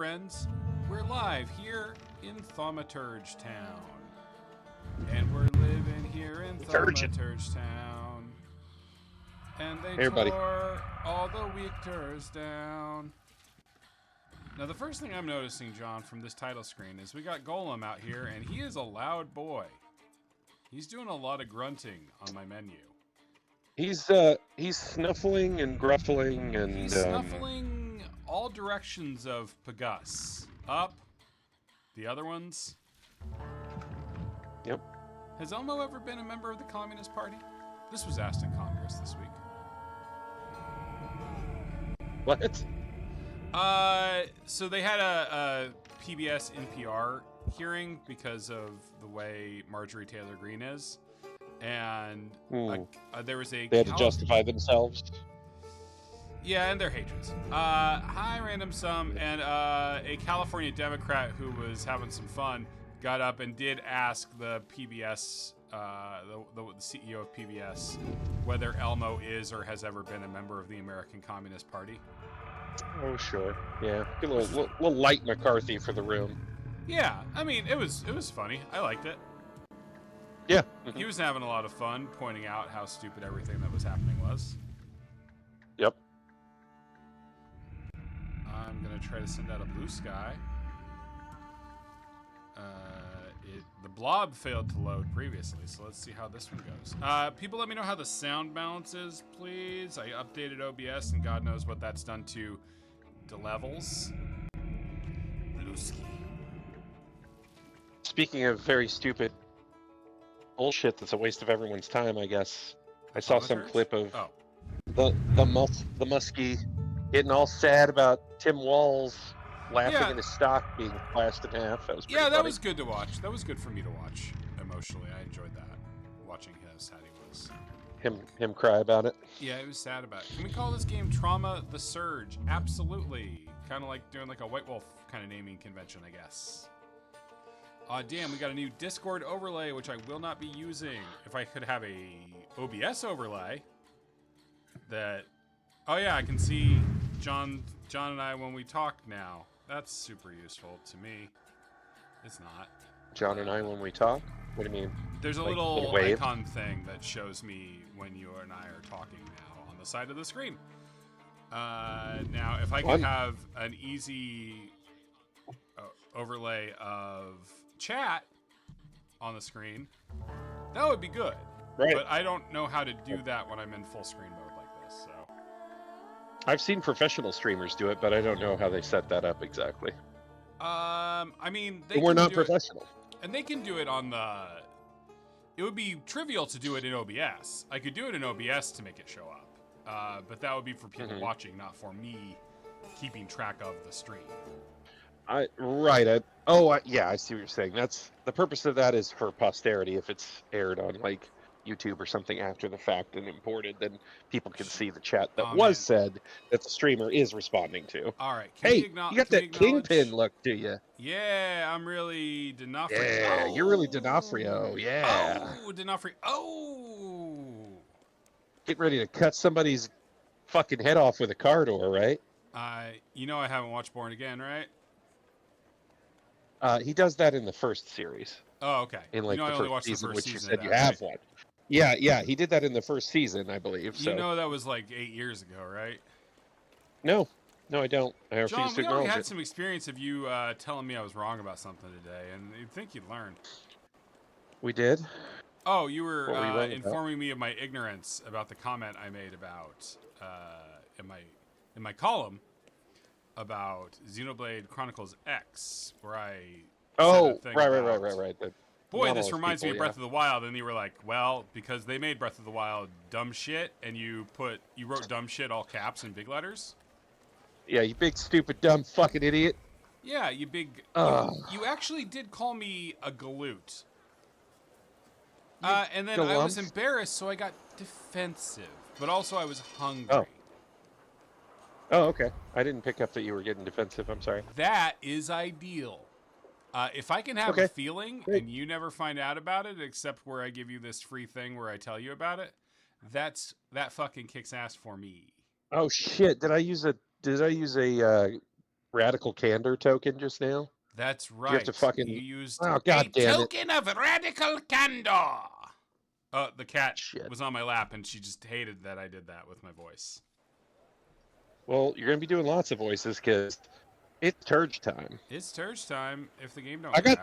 Friends, we're live here in Thaumaturge Town. And we're living here in Thaumaturge Town. And they tore all the Weakters down. Now, the first thing I'm noticing, John, from this title screen is we got Golem out here, and he is a loud boy. He's doing a lot of grunting on my menu. He's snuffling and gruffling and... He's snuffling all directions of Pagus. Up, the other ones. Yep. Has Elmo ever been a member of the Communist Party? This was asked in Congress this week. What? So they had a PBS NPR hearing because of the way Marjorie Taylor Greene is. And there was a... They had to justify themselves. Yeah, and their hatreds. Hi, Random Sum. And a California Democrat who was having some fun got up and did ask the PBS, the CEO of PBS, whether Elmo is or has ever been a member of the American Communist Party. Oh, sure. Yeah. Get a little light McCarthy for the room. Yeah, I mean, it was funny. I liked it. Yeah. He was having a lot of fun pointing out how stupid everything that was happening was. Yep. I'm going to try to send out a blue sky. The blob failed to load previously, so let's see how this one goes. People, let me know how the sound balance is, please. I updated OBS, and God knows what that's done to the levels. Blueski. Speaking of very stupid bullshit that's a waste of everyone's time, I guess. I saw some clip of the Muskie getting all sad about Tim Walz laughing in his stock being slashed in half. That was pretty funny. That was good to watch. That was good for me to watch emotionally. I enjoyed that, watching how sad he was. Him cry about it. Yeah, he was sad about it. Can we call this game Trauma the Surge? Absolutely. Kind of like doing like a White Wolf kind of naming convention, I guess. Damn, we got a new Discord overlay, which I will not be using. If I could have a OBS overlay that... Oh yeah, I can see John and I when we talk now. That's super useful to me. It's not. John and I when we talk? What do you mean? There's a little icon thing that shows me when you and I are talking now on the side of the screen. Now, if I could have an easy overlay of chat on the screen, that would be good. Right. But I don't know how to do that when I'm in full screen mode like this. So I've seen professional streamers do it, but I don't know how they set that up exactly. I mean, we're not professional. And they can do it on the... It would be trivial to do it in OBS. I could do it in OBS to make it show up. But that would be for people watching, not for me keeping track of the stream. Yeah, I see what you're saying. That's the purpose of that is for posterity. If it's aired on like YouTube or something after the fact and imported, then people can see the chat that said that the streamer is responding to. All right. You got that Kingpin look to you. Yeah, I'm really D'Onofrio. Yeah, you're really D'Onofrio. Yeah. Oh, D'Onofrio. Oh. Get ready to cut somebody's fucking head off with a car door, right? I haven't watched Born Again, right? He does that in the first series. Oh, okay. In like I the only first watched season, the first which season you said you have one. Yeah, he did that in the first season, I believe. So. That was like 8 years ago, right? No, I don't. I refuse John, to we already acknowledge had it. some experience of you telling me I was wrong about something today, and you'd think you'd learn. We did? Oh, you were informing me of my ignorance about the comment I made about in my column about Xenoblade Chronicles X, where I right. Boy, this reminds me of Breath of the Wild, and you were like, well, because they made Breath of the Wild dumb shit, and you wrote dumb shit all caps in big letters. Yeah, you big stupid dumb fucking idiot. Yeah, you big. You actually did call me a galoot. And then I was embarrassed, so I got defensive, but also I was hungry. Oh, okay. I didn't pick up that you were getting defensive. I'm sorry. That is ideal. If I can have a feeling and you never find out about it, except where I give you this free thing where I tell you about it, that fucking kicks ass for me. Oh shit! Did I use a radical candor token just now? That's You have right. to fucking. You used Oh, a god damn it. token of radical candor. The cat Shit. was on my lap, and she just hated that I did that with my voice. Well, you're going to be doing lots of voices because it's Turge time. It's Turge time if the game don't I crash.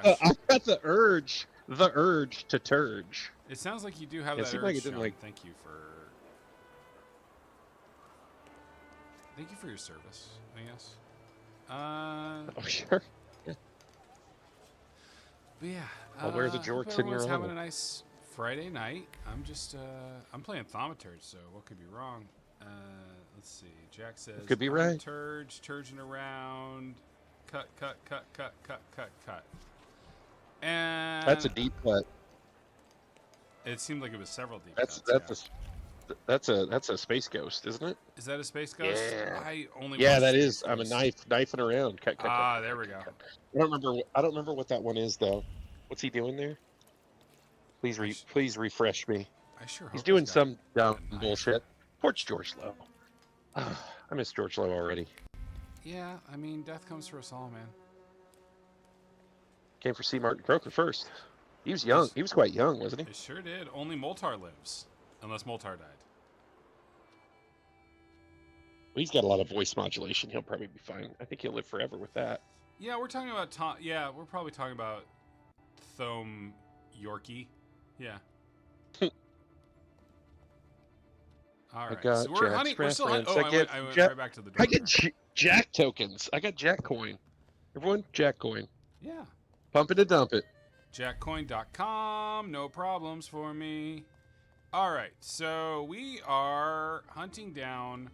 got the urge to Turge. It sounds like you do have It that seemed urge, like it didn't Sean. like. Thank you for your service, I guess. Oh, sure. Yeah. But yeah, I'll wear the hope jorts in your everyone's having honor. a nice Friday night. I'm playing Thaumaturge, so what could be wrong? Let's see. Jack says Could be right. Thaumaturge, turging around. Cut. And That's a deep cut. it seemed like it was several deep That's cuts. that's a space ghost, isn't it? Is that a space ghost? Yeah. I only Yeah, watched that Space is. I'm a Ghost. knifing around. Cut. There we go. I don't remember what that one is though. What's he doing there? Please refresh me. I sure hope He's doing got some dumb a knife. bullshit. Poor George Lowe. I miss George Lowe already. Yeah, I mean, death comes for us all, man. Came for C. Martin Croker first. He was young. He was quite young, wasn't he? It sure did. Only Moltar lives, unless Moltar died. Well, he's got a lot of voice modulation. He'll probably be fine. I think he'll live forever with that. Yeah, we're talking about Tom. Yeah, we're probably talking about Thome Yorkie. Yeah. All right. So we're hunting. We're still hunting. Oh, I went right back to the door. I get Jack tokens. I got Jack coin. Everyone, Jack coin. Yeah. Pump it and dump it. JackCoin.com. No problems for me. All right. So we are hunting down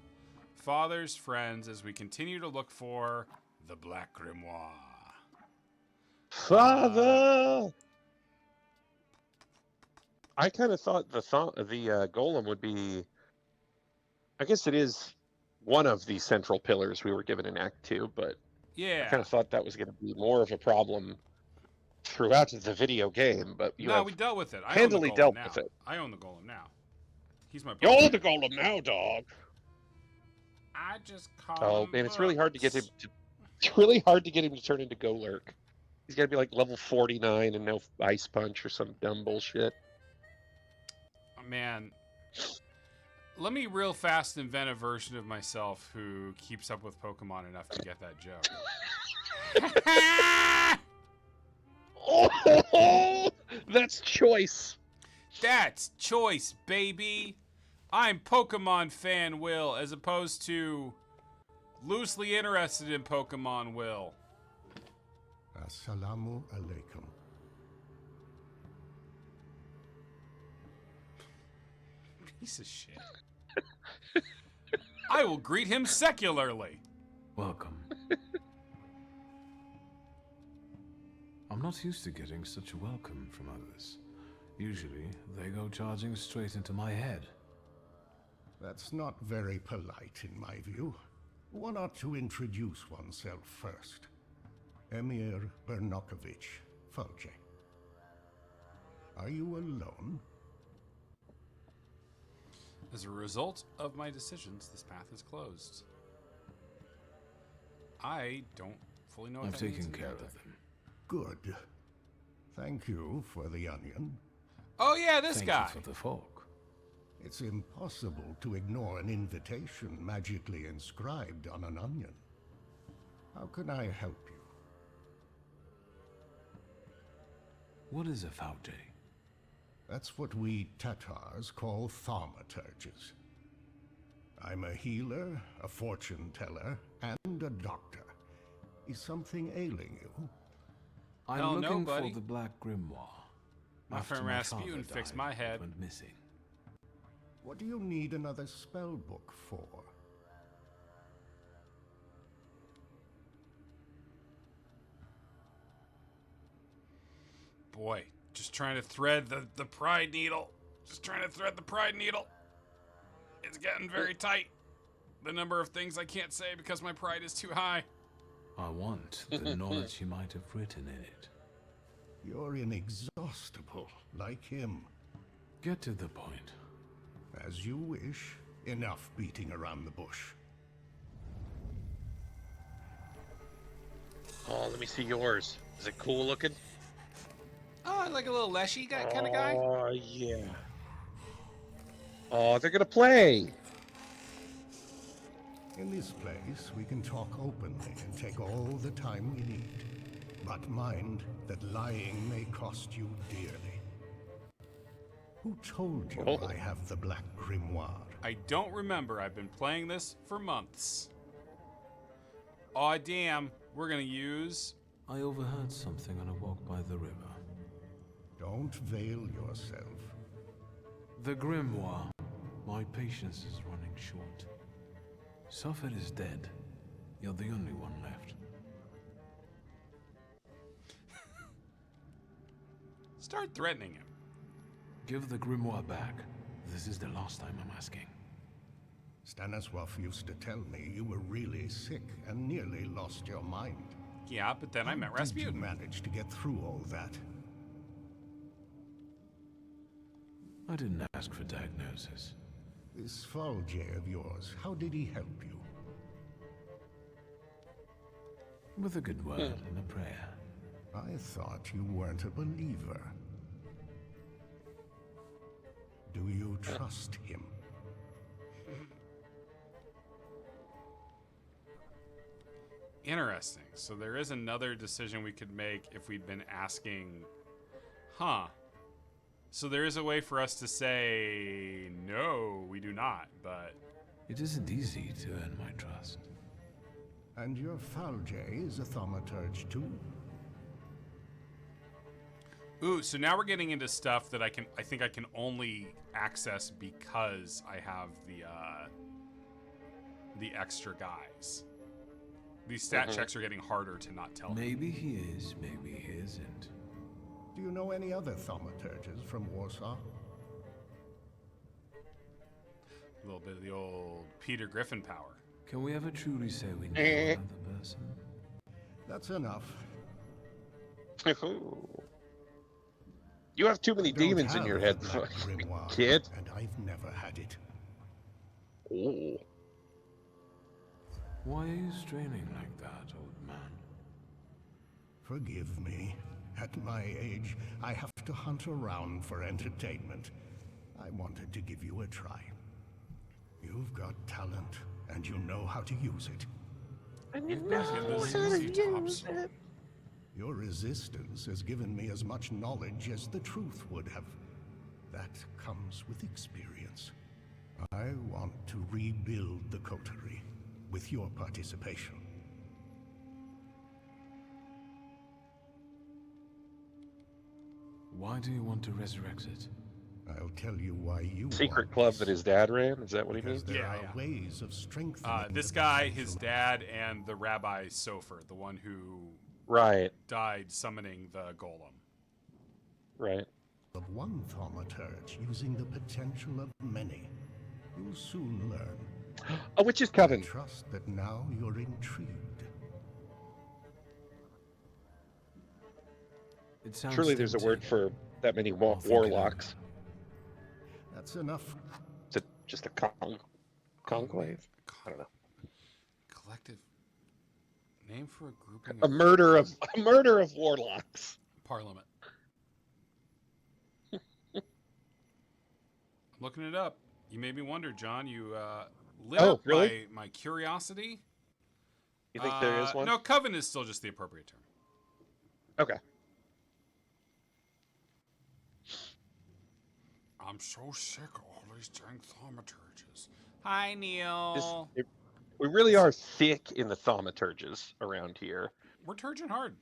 Father's friends as we continue to look for the Black Grimoire. Father! I kind of thought the golem would be... I guess it is one of the central pillars we were given in Act 2, but yeah, I kind of thought that was going to be more of a problem throughout the video game, but we dealt with it. Handily dealt with it. I own the golem now. He's my. You own the golem now, dog. I just call. Oh man, it's really hard to get him. It's really hard to get him to turn into Golurk. He's got to be like level 49 and no ice punch or some dumb bullshit. Oh, man. Let me real fast invent a version of myself who keeps up with Pokemon enough to get that joke. Oh, that's choice. That's choice, baby. I'm Pokemon fan Will, as opposed to loosely interested in Pokemon Will. Assalamu alaikum. Piece of shit. I will greet him secularly. Welcome. I'm not used to getting such a welcome from others. Usually, they go charging straight into my head. That's not very polite in my view. One ought to introduce oneself first. Emir Bernokovich, Fulce. Are you alone? As a result of my decisions, this path is closed. I don't fully know what I've that means. taken care of them. Good. Thank you for the onion. Oh yeah, this Thank guy. you for the fork. It's impossible to ignore an invitation magically inscribed on an onion. How can I help you? What is a Faude? That's what we Tatars call thaumaturges. I'm a healer, a fortune teller, and a doctor. Is something ailing you? I'm looking buddy. for the Black Grimoire. My After friend Rasputin father fixed died, my it head. went missing. What do you need another spell book for? Boy, just trying to thread the pride needle. Just trying to thread the pride needle. It's getting very tight. The number of things I can't say because my pride is too high. I want the knowledge you might have written in it. You're inexhaustible, like him. Get to the point. As you wish. Enough beating around the bush. Oh, let me see yours. Is it cool looking? Oh, like a little leshy guy kind of guy. Oh, yeah. Oh, they're gonna play. In this place, we can talk openly and take all the time we need. But mind that lying may cost you dearly. Who told you I have the Black Grimoire? I don't remember. I've been playing this for months. Aw, damn. We're gonna use... I overheard something on a walk by the river. Don't veil yourself. The Grimoire. My patience is running short. Suffolk is dead. You're the only one left. Start threatening him. Give the Grimoire back. This is the last time I'm asking. Stanisław used to tell me you were really sick and nearly lost your mind. Yeah, but then I met How did you Rasputin. manage to get through all that? I didn't ask for diagnosis. This Thaumaturge of yours, how did he help you? With a good word and a prayer. I thought you weren't a believer. Do you trust him? Interesting. So there is another decision we could make if we'd been asking, huh? So there is a way for us to say, no, we do not, but... It isn't easy to earn my trust. And your Thaumaturge is a Thaumaturge too? Ooh, so now we're getting into stuff that I think I can only access because I have the extra guys. These stat checks are getting harder to not tell. Maybe he is, maybe he isn't. Do you know any other Thaumaturges from Warsaw? A little bit of the old Peter Griffin power. Can we ever truly say we know another person? That's enough. You have too many Don't demons in have your the head, Black Grimoire, kid. and I've never had it. Oh. Why are you straining like that, old man? Forgive me. At my age, I have to hunt around for entertainment. I wanted to give you a try. You've got talent, and you know how to use it. And you know how to use it. Your resistance has given me as much knowledge as the truth would have. That comes with experience. I want to rebuild the coterie with your participation. Why do you want to resurrect it? I'll tell you why you Secret want club this. that his dad ran? Is that what he Because means? there Yeah, are yeah. ways of strengthening This the guy, potential his dad, and the Rabbi Sofer, the one who Right, died summoning the golem. right. of one Thaumaturge using the potential of many. You'll soon learn. A witch's I coven. trust that now you're intrigued. It sounds Surely there's a word tempting. for that many I'll think it warlocks. That's enough. Is it just a conclave? I don't know. Collective name for a grouping A of murder of warlocks. parliament. I'm looking it up. You made me wonder, John. You lit Oh, up really? my curiosity. You think there is one? No, coven is still just the appropriate term. Okay. I'm so sick of all these dang thaumaturges. Hi, Neil. We really are thick in the thaumaturges around here. We're turging hard.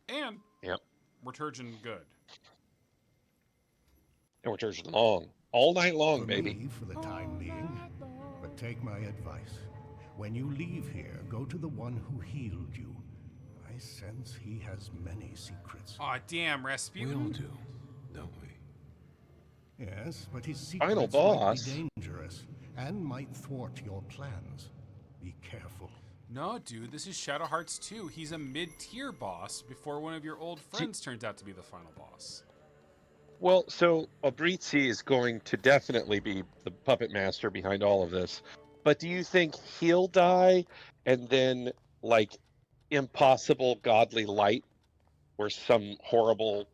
And Yep. we're turging good. And we're turging long. All night long, For baby. me, for the time being. But take my advice. When you leave here, go to the one who healed you. I sense he has many secrets. Aw, damn, We all Rasputin. do, don't we? Yes, but his Final secrets might boss. be dangerous and might thwart your plans. Be careful. No, dude, this is Shadow Hearts 2. He's a mid-tier boss before one of your old friends turns out to be the final boss. Well, so Abrizi is going to definitely be the puppet master behind all of this. But do you think he'll die and then, like, impossible godly light where some horrible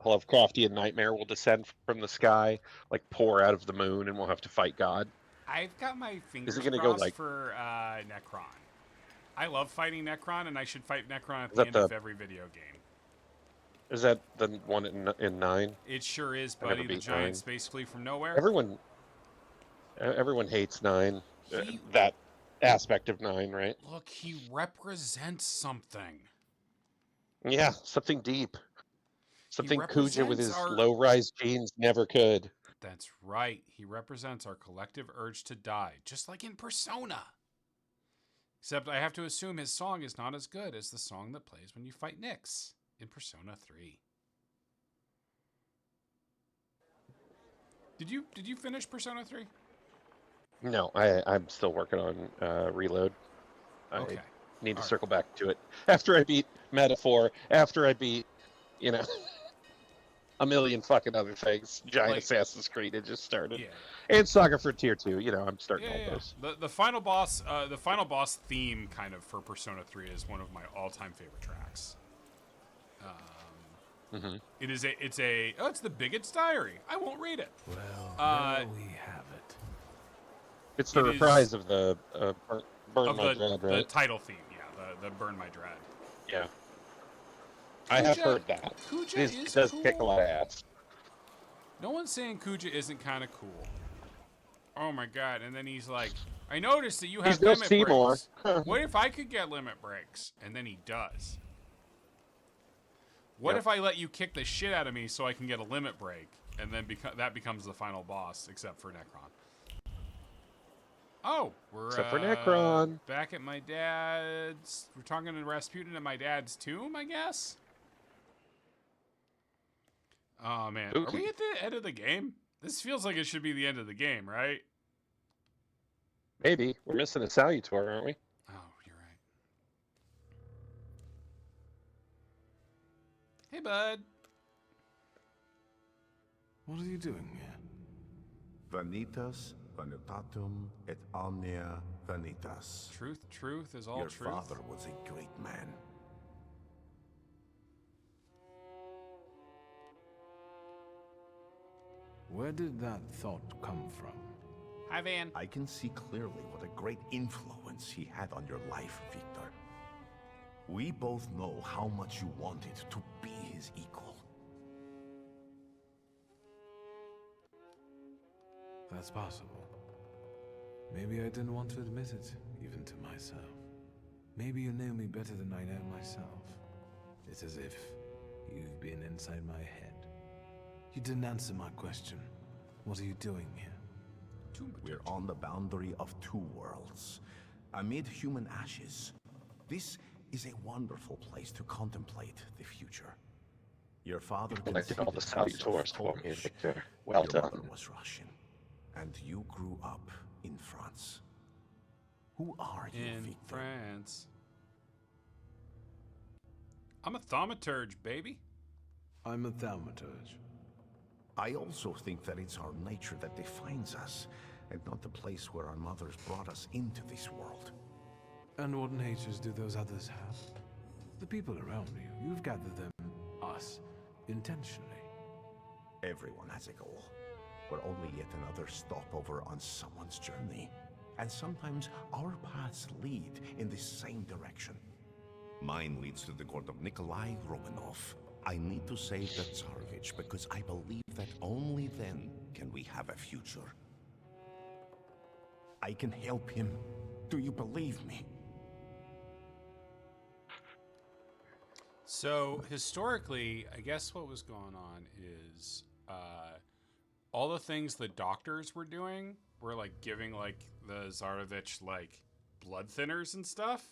Lovecraftian nightmare will descend from the sky, like pour out of the moon, and we'll have to fight God? I've got my Is fingers it going to go crossed like? for Necron. I love fighting Necron, and I should fight Necron at Is the that end of every video game. Is that the one in 9? It sure is, I never buddy. The beat giant 9. space flea from nowhere. Everyone hates 9. He, That aspect of 9, right? look, he represents something. Yeah, something deep. Something Kuja with his our... low-rise genes never could. That's right. He represents our collective urge to die, just like in Persona. Except I have to assume his song is not as good as the song that plays when you fight Nyx in Persona 3. Did you finish Persona 3? No, I'm still working on Reload. Okay. I need to circle back to it. After I beat Metaphor, after I beat, a million fucking other things. Giant Assassin's Creed had just started. Yeah. And Saga Frontier 2, I'm starting all those. The final boss theme kind of for Persona 3 is one of my all-time favorite tracks. It's the Bigot's Diary. I won't read it. Well, there we have it. It's the reprise of the Burn My Dread, right? The title theme, yeah, the Burn My Dread. Yeah. Kuja, I have heard that. Kuja it does cool. kick a lot of ass. No one's saying Kuja isn't kind of cool. Oh my god, and then he's like, I noticed that you have limit breaks. What if I could get limit breaks? And then he does. What if I let you kick the shit out of me so I can get a limit break? And then that becomes the final boss, except for Necron. Oh, except for Necron. Back at my dad's. We're talking to Rasputin at my dad's tomb, I guess? Oh, man. Ooh. Are we at the end of the game? This feels like it should be the end of the game, right? Maybe. We're missing a Salutor, aren't we? Oh, you're right. Hey, bud. What are you doing here? Vanitas, vanitatum, et omnia vanitas. Truth is all Your truth. father was a great man. Where did that thought come from? Hi, Van. I can see clearly what a great influence he had on your life, Victor. We both know how much you wanted to be his equal. That's possible. Maybe I didn't want to admit it, even to myself. Maybe you know me better than I know myself. It's as if you've been inside my head. You didn't answer my question. What are you doing here? We're on the boundary of two worlds, amid human ashes. This is a wonderful place to contemplate the future. Your father collected all the Salutors for me, Victor. Well done. Your mother was Russian, and you grew up in France. Who are you, In Victor? France. I'm a thaumaturge, baby. I'm a thaumaturge. I also think that it's our nature that defines us, and not the place where our mothers brought us into this world. And what natures do those others have? The people around you, you've gathered them, us, intentionally. Everyone has a goal. We're only yet another stopover on someone's journey. And sometimes our paths lead in the same direction. Mine leads to the court of Nikolai Romanov. I need to save the Tsarevich because I believe that only then can we have a future. I can help him. Do you believe me? So, historically, I guess what was going on is all the things the doctors were doing were, like, giving, like, the Tsarevich, like, blood thinners and stuff,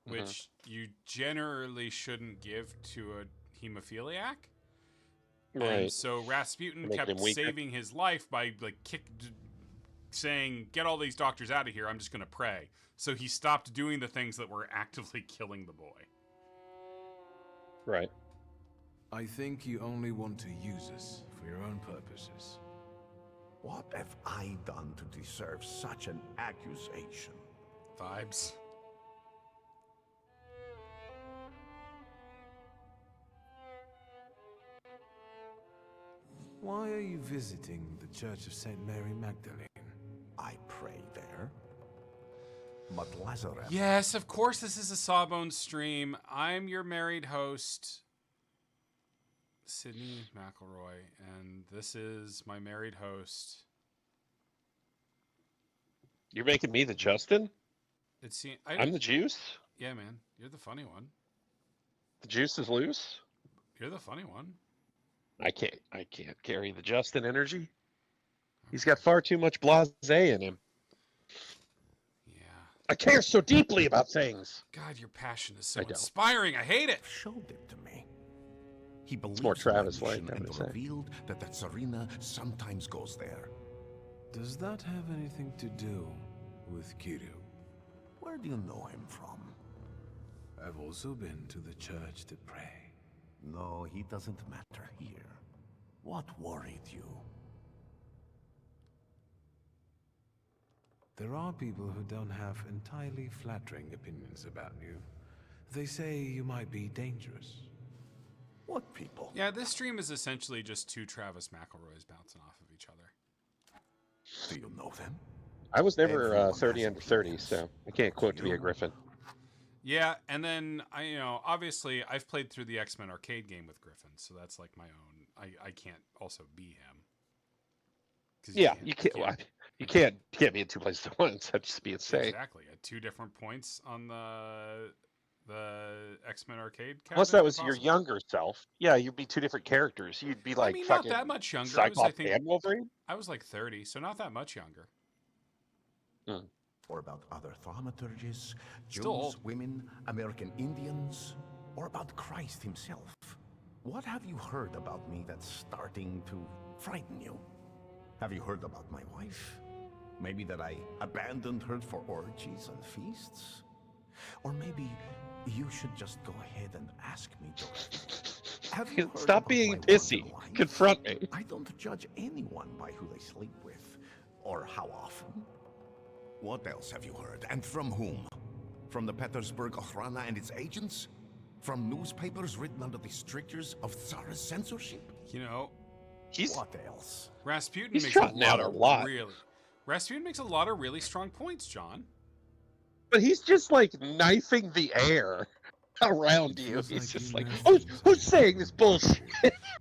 which you generally shouldn't give to a hemophiliac. Right. And so Rasputin kept saving his life by, like, saying, get all these doctors out of here, I'm just going to pray. So he stopped doing the things that were actively killing the boy. Right. I think you only want to use us for your own purposes. What have I done to deserve such an accusation? Vibes. Why are you visiting the Church of St. Mary Magdalene? I pray there. But Lazarus... Yes, of course this is a Sawbones stream. I'm your married host, Sydney McElroy, and this is my married host. You're making me the Justin? I'm the juice? Yeah, man. You're the funny one. The juice is loose? You're the funny one. I can't carry the Justin energy. He's got far too much blasé in him. Yeah. I care so deeply about things. God, your passion is so inspiring. I hate it. Showed it to me. He believes more Travis-like, in my mission and revealed that Tsarina sometimes goes there. Does that have anything to do with Kiryu? Where do you know him from? I've also been to the church to pray. No, he doesn't matter here. What worried you? There are people who don't have entirely flattering opinions about you. They say you might be dangerous. What people? Yeah, this stream is essentially just two Travis McElroys bouncing off of each other. Do you know them? I was never 30 under 30, so I can't quote to be a Griffin. Yeah, and then obviously I've played through the X-Men arcade game with Griffin, so that's like my own. I can't also be him. Yeah, you can't be in two places at once. That'd just be insane. Exactly, at 2 different points on the X-Men arcade cabinet. Unless that was your younger self. Yeah, you'd be 2 different characters. You'd be like not that much younger. Cyclops and Wolverine. I was like 30, so not that much younger. Or about other thaumaturges, Jews, old. women, American Indians, or about Christ himself. What have you heard about me that's starting to frighten you? Have you heard about my wife? Maybe that I abandoned her for orgies and feasts? Or maybe you should just go ahead and ask me directly. Have you heard Stop about being my pissy. work in life? Confront me. I don't judge anyone by who they sleep with, or how often. What else have you heard, and from whom? From the Petersburg Okhrana and its agents? From newspapers written under the strictures of Tsarist censorship? What else? Rasputin He's makes trotting out a lot. Rasputin makes a lot of really strong points, John. But he's just like knifing the air around you. He's just like, who's saying this bullshit?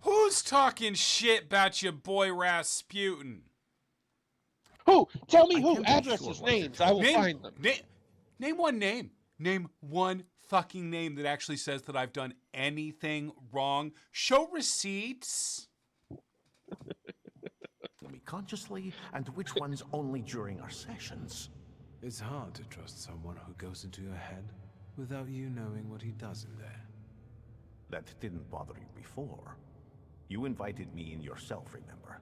Who's talking shit about your boy Rasputin? Who? Tell me who. Addresses, names. I will find them. Name one name. Name one fucking name that actually says that I've done anything wrong. Show receipts. Me consciously, and which ones only during our sessions? It's hard to trust someone who goes into your head without you knowing what he does in there. That didn't bother you before. You invited me in yourself, remember?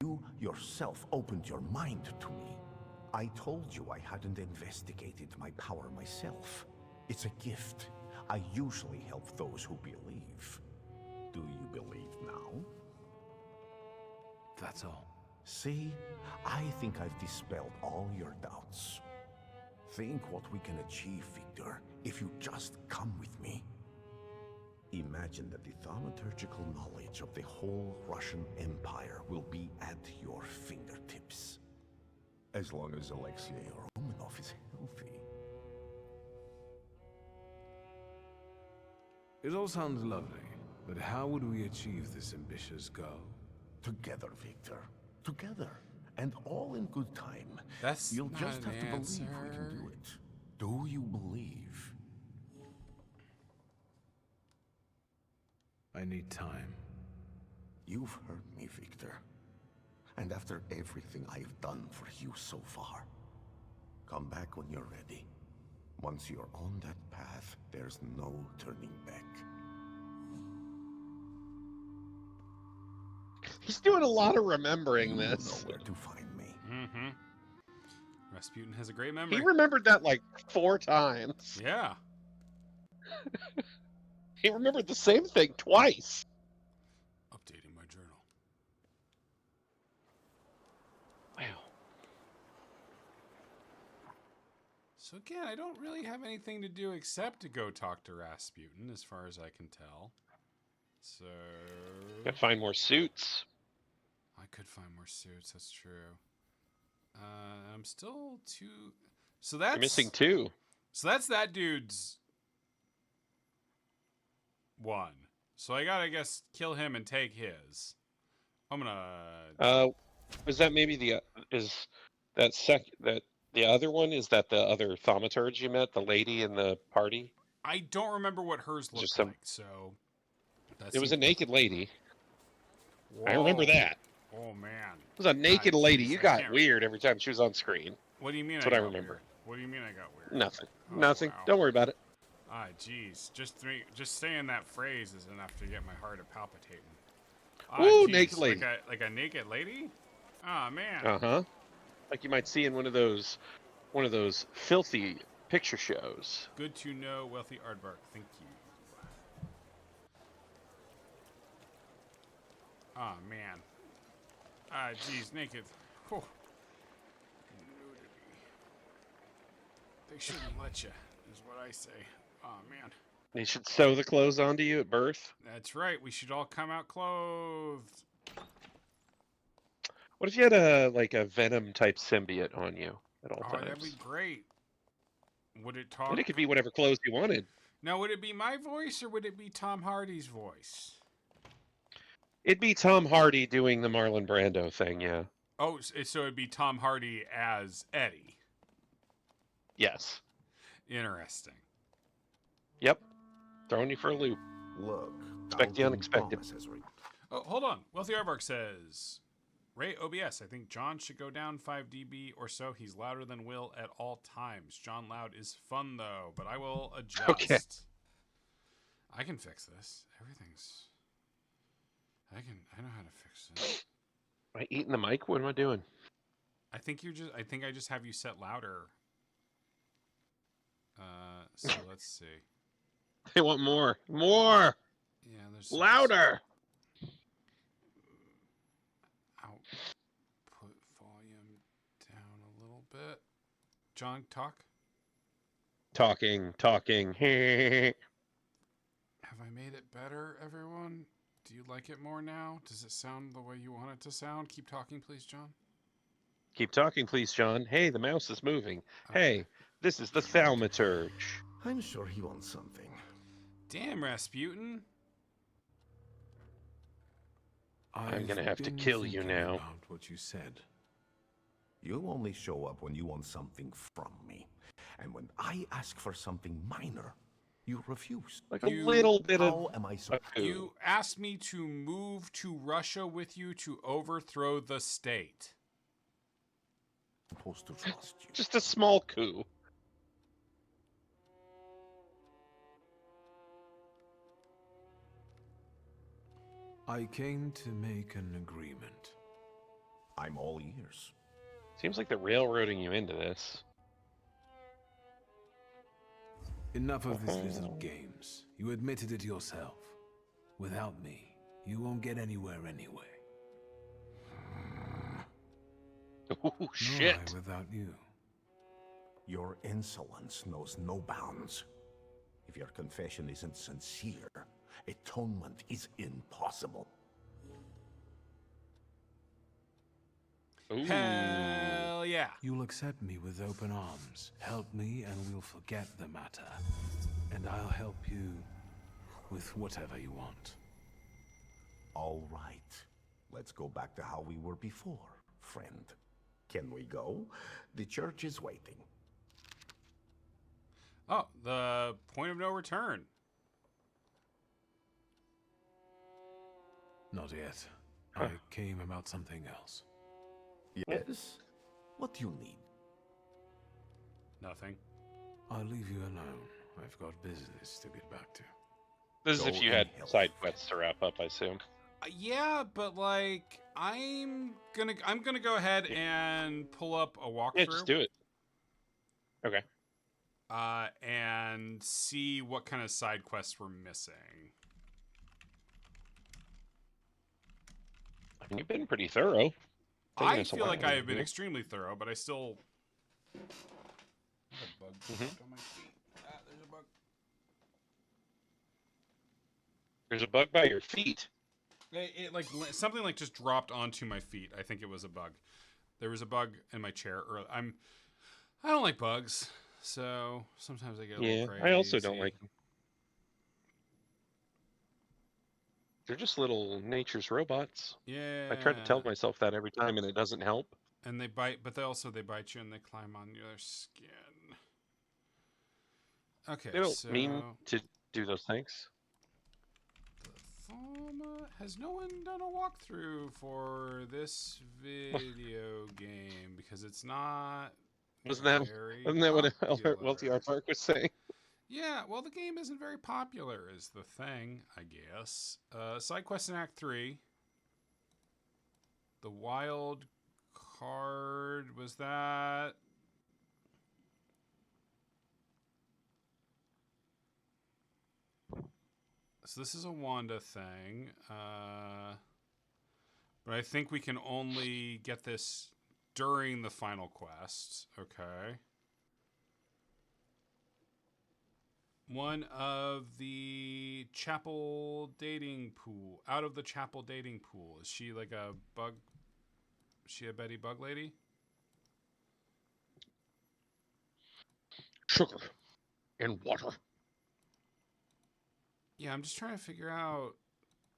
You yourself opened your mind to me. I told you I hadn't investigated my power myself. It's a gift. I usually help those who believe. Do you believe now? That's all. See, I think I've dispelled all your doubts. Think what we can achieve, Victor, if you just come with me. Imagine that the thaumaturgical knowledge of the whole Russian Empire will be at your fingertips. As long as Alexei Romanov is healthy. It all sounds lovely, but how would we achieve this ambitious goal? Together, Victor. Together. And all in good time. That's You'll not just an have to answer. believe we can do it. Do you believe? I need time. You've heard me, Victor. And after everything I've done for you so far, come back when you're ready. Once you're on that path, there's no turning back. He's doing a lot of remembering You this. know where to find me. Mm-hmm. Rasputin has a great memory. He remembered that like 4 times. Yeah. He remembered the same thing twice. Updating my journal. Wow. So again, I don't really have anything to do except to go talk to Rasputin, as far as I can tell. So... Gotta find more suits. I could find more suits. That's true. I'm still too. So that's You're missing 2. So that's that dude's one. So I gotta, I guess, kill him and take his. I'm gonna. Was that maybe the is that the other one? Is that the other Thaumaturge you met, the lady in the party? I don't remember what hers looked Just some. like, so that It was seems a naked lady. Whoa. I remember that. Oh man. It was a naked lady. Geez, You I got can't... weird every time she was on screen. What do you mean? That's what I got remember. Weird? What do you mean I got weird? Nothing. Oh, Nothing. wow. Don't worry about it. Ah, jeez. Just saying that phrase is enough to get my heart palpitating. Ah, Ooh, geez. naked lady. Like a naked lady? Ah, man. Uh-huh. Like you might see in one of those filthy picture shows. Good to know, wealthy aardvark. Thank you. Ah, man. Ah, geez, naked. Whew. Nudity. They shouldn't let you, is what I say. Oh, man. They should sew the clothes onto you at birth. That's right. We should all come out clothed. What if you had a Venom type symbiote on you at all times? That'd be great. Would it talk? And it could be whatever clothes you wanted. Now, would it be my voice or would it be Tom Hardy's voice? It'd be Tom Hardy doing the Marlon Brando thing, yeah. Oh, so it'd be Tom Hardy as Eddie. Yes. Interesting. Yep. Throwing you for a loop. Look, Expect the unexpected. Oh, hold on. Wealthy Aardvark says, Ray OBS, I think John should go down 5 dB or so. He's louder than Will at all times. John Loud is fun, though, but I will adjust. Okay. I can fix this. Everything's... I know how to fix this. Am I eating the mic? What am I doing? I think I just have you set louder. So let's see. I want more. More! Yeah, there's... Louder! Output volume down a little bit. John, talk. Talking. Have I made it better, everyone? Do you like it more now? Does it sound the way you want it to sound? Keep talking, please, John. Keep talking, please, John. Hey, the mouse is moving. Okay. Hey, this is the Thaumaturge. I'm sure he wants something. Damn, Rasputin. I'm gonna have to kill you now. About what you said. You only show up when you want something from me. And when I ask for something minor, you refuse. Like a little bit How of... am I supposed You asked me to move to Russia with you to overthrow the state. to trust you? Just a small coup. I came to make an agreement. I'm all ears. Seems like they're railroading you into this. Enough of these little games. You admitted it yourself. Without me, you won't get anywhere anyway. Oh, shit. Nor I without you. Your insolence knows no bounds. If your confession isn't sincere, atonement is impossible. Ooh. Hell yeah. You'll accept me with open arms. Help me and we'll forget the matter. And I'll help you with whatever you want. All right. Let's go back to how we were before, friend. Can we go? The church is waiting. Oh, the point of no return. Not yet. I came about something else. Yes? What do you need? Nothing. I'll leave you alone. I've got business to get back to. This is Go if you in had health. side quests to wrap up, I assume. Yeah, but like I'm gonna go ahead and pull up a walkthrough. Yeah, just do it. Okay. And see what kind of side quests we're missing. I mean, you've been pretty thorough. Taking I us a feel while like I have been here. extremely thorough, but I still... There's a bug on my feet. There's a bug. There's a bug by your feet. It like something like just dropped onto my feet. I think it was a bug. There was a bug in my chair. I don't like bugs, so sometimes I get a little crazy. I also don't like them. They're just little nature's robots. Yeah. I try to tell myself that every time, and it doesn't help. And they bite, but they bite you and they climb on your skin. Okay, They don't mean to do those things. Has no one done a walkthrough for this video game because it's not Wasn't that what LTR Park was saying? Yeah, well, the game isn't very popular is the thing, I guess. Side quest in Act 3. The wild card, was that... So this is a Wanda thing. But I think we can only get this during the final quest. Okay. One of the chapel dating pool. Out of the chapel dating pool. Is she like a bug? Is she a Betty Bug lady? Sugar and water. Yeah, I'm just trying to figure out.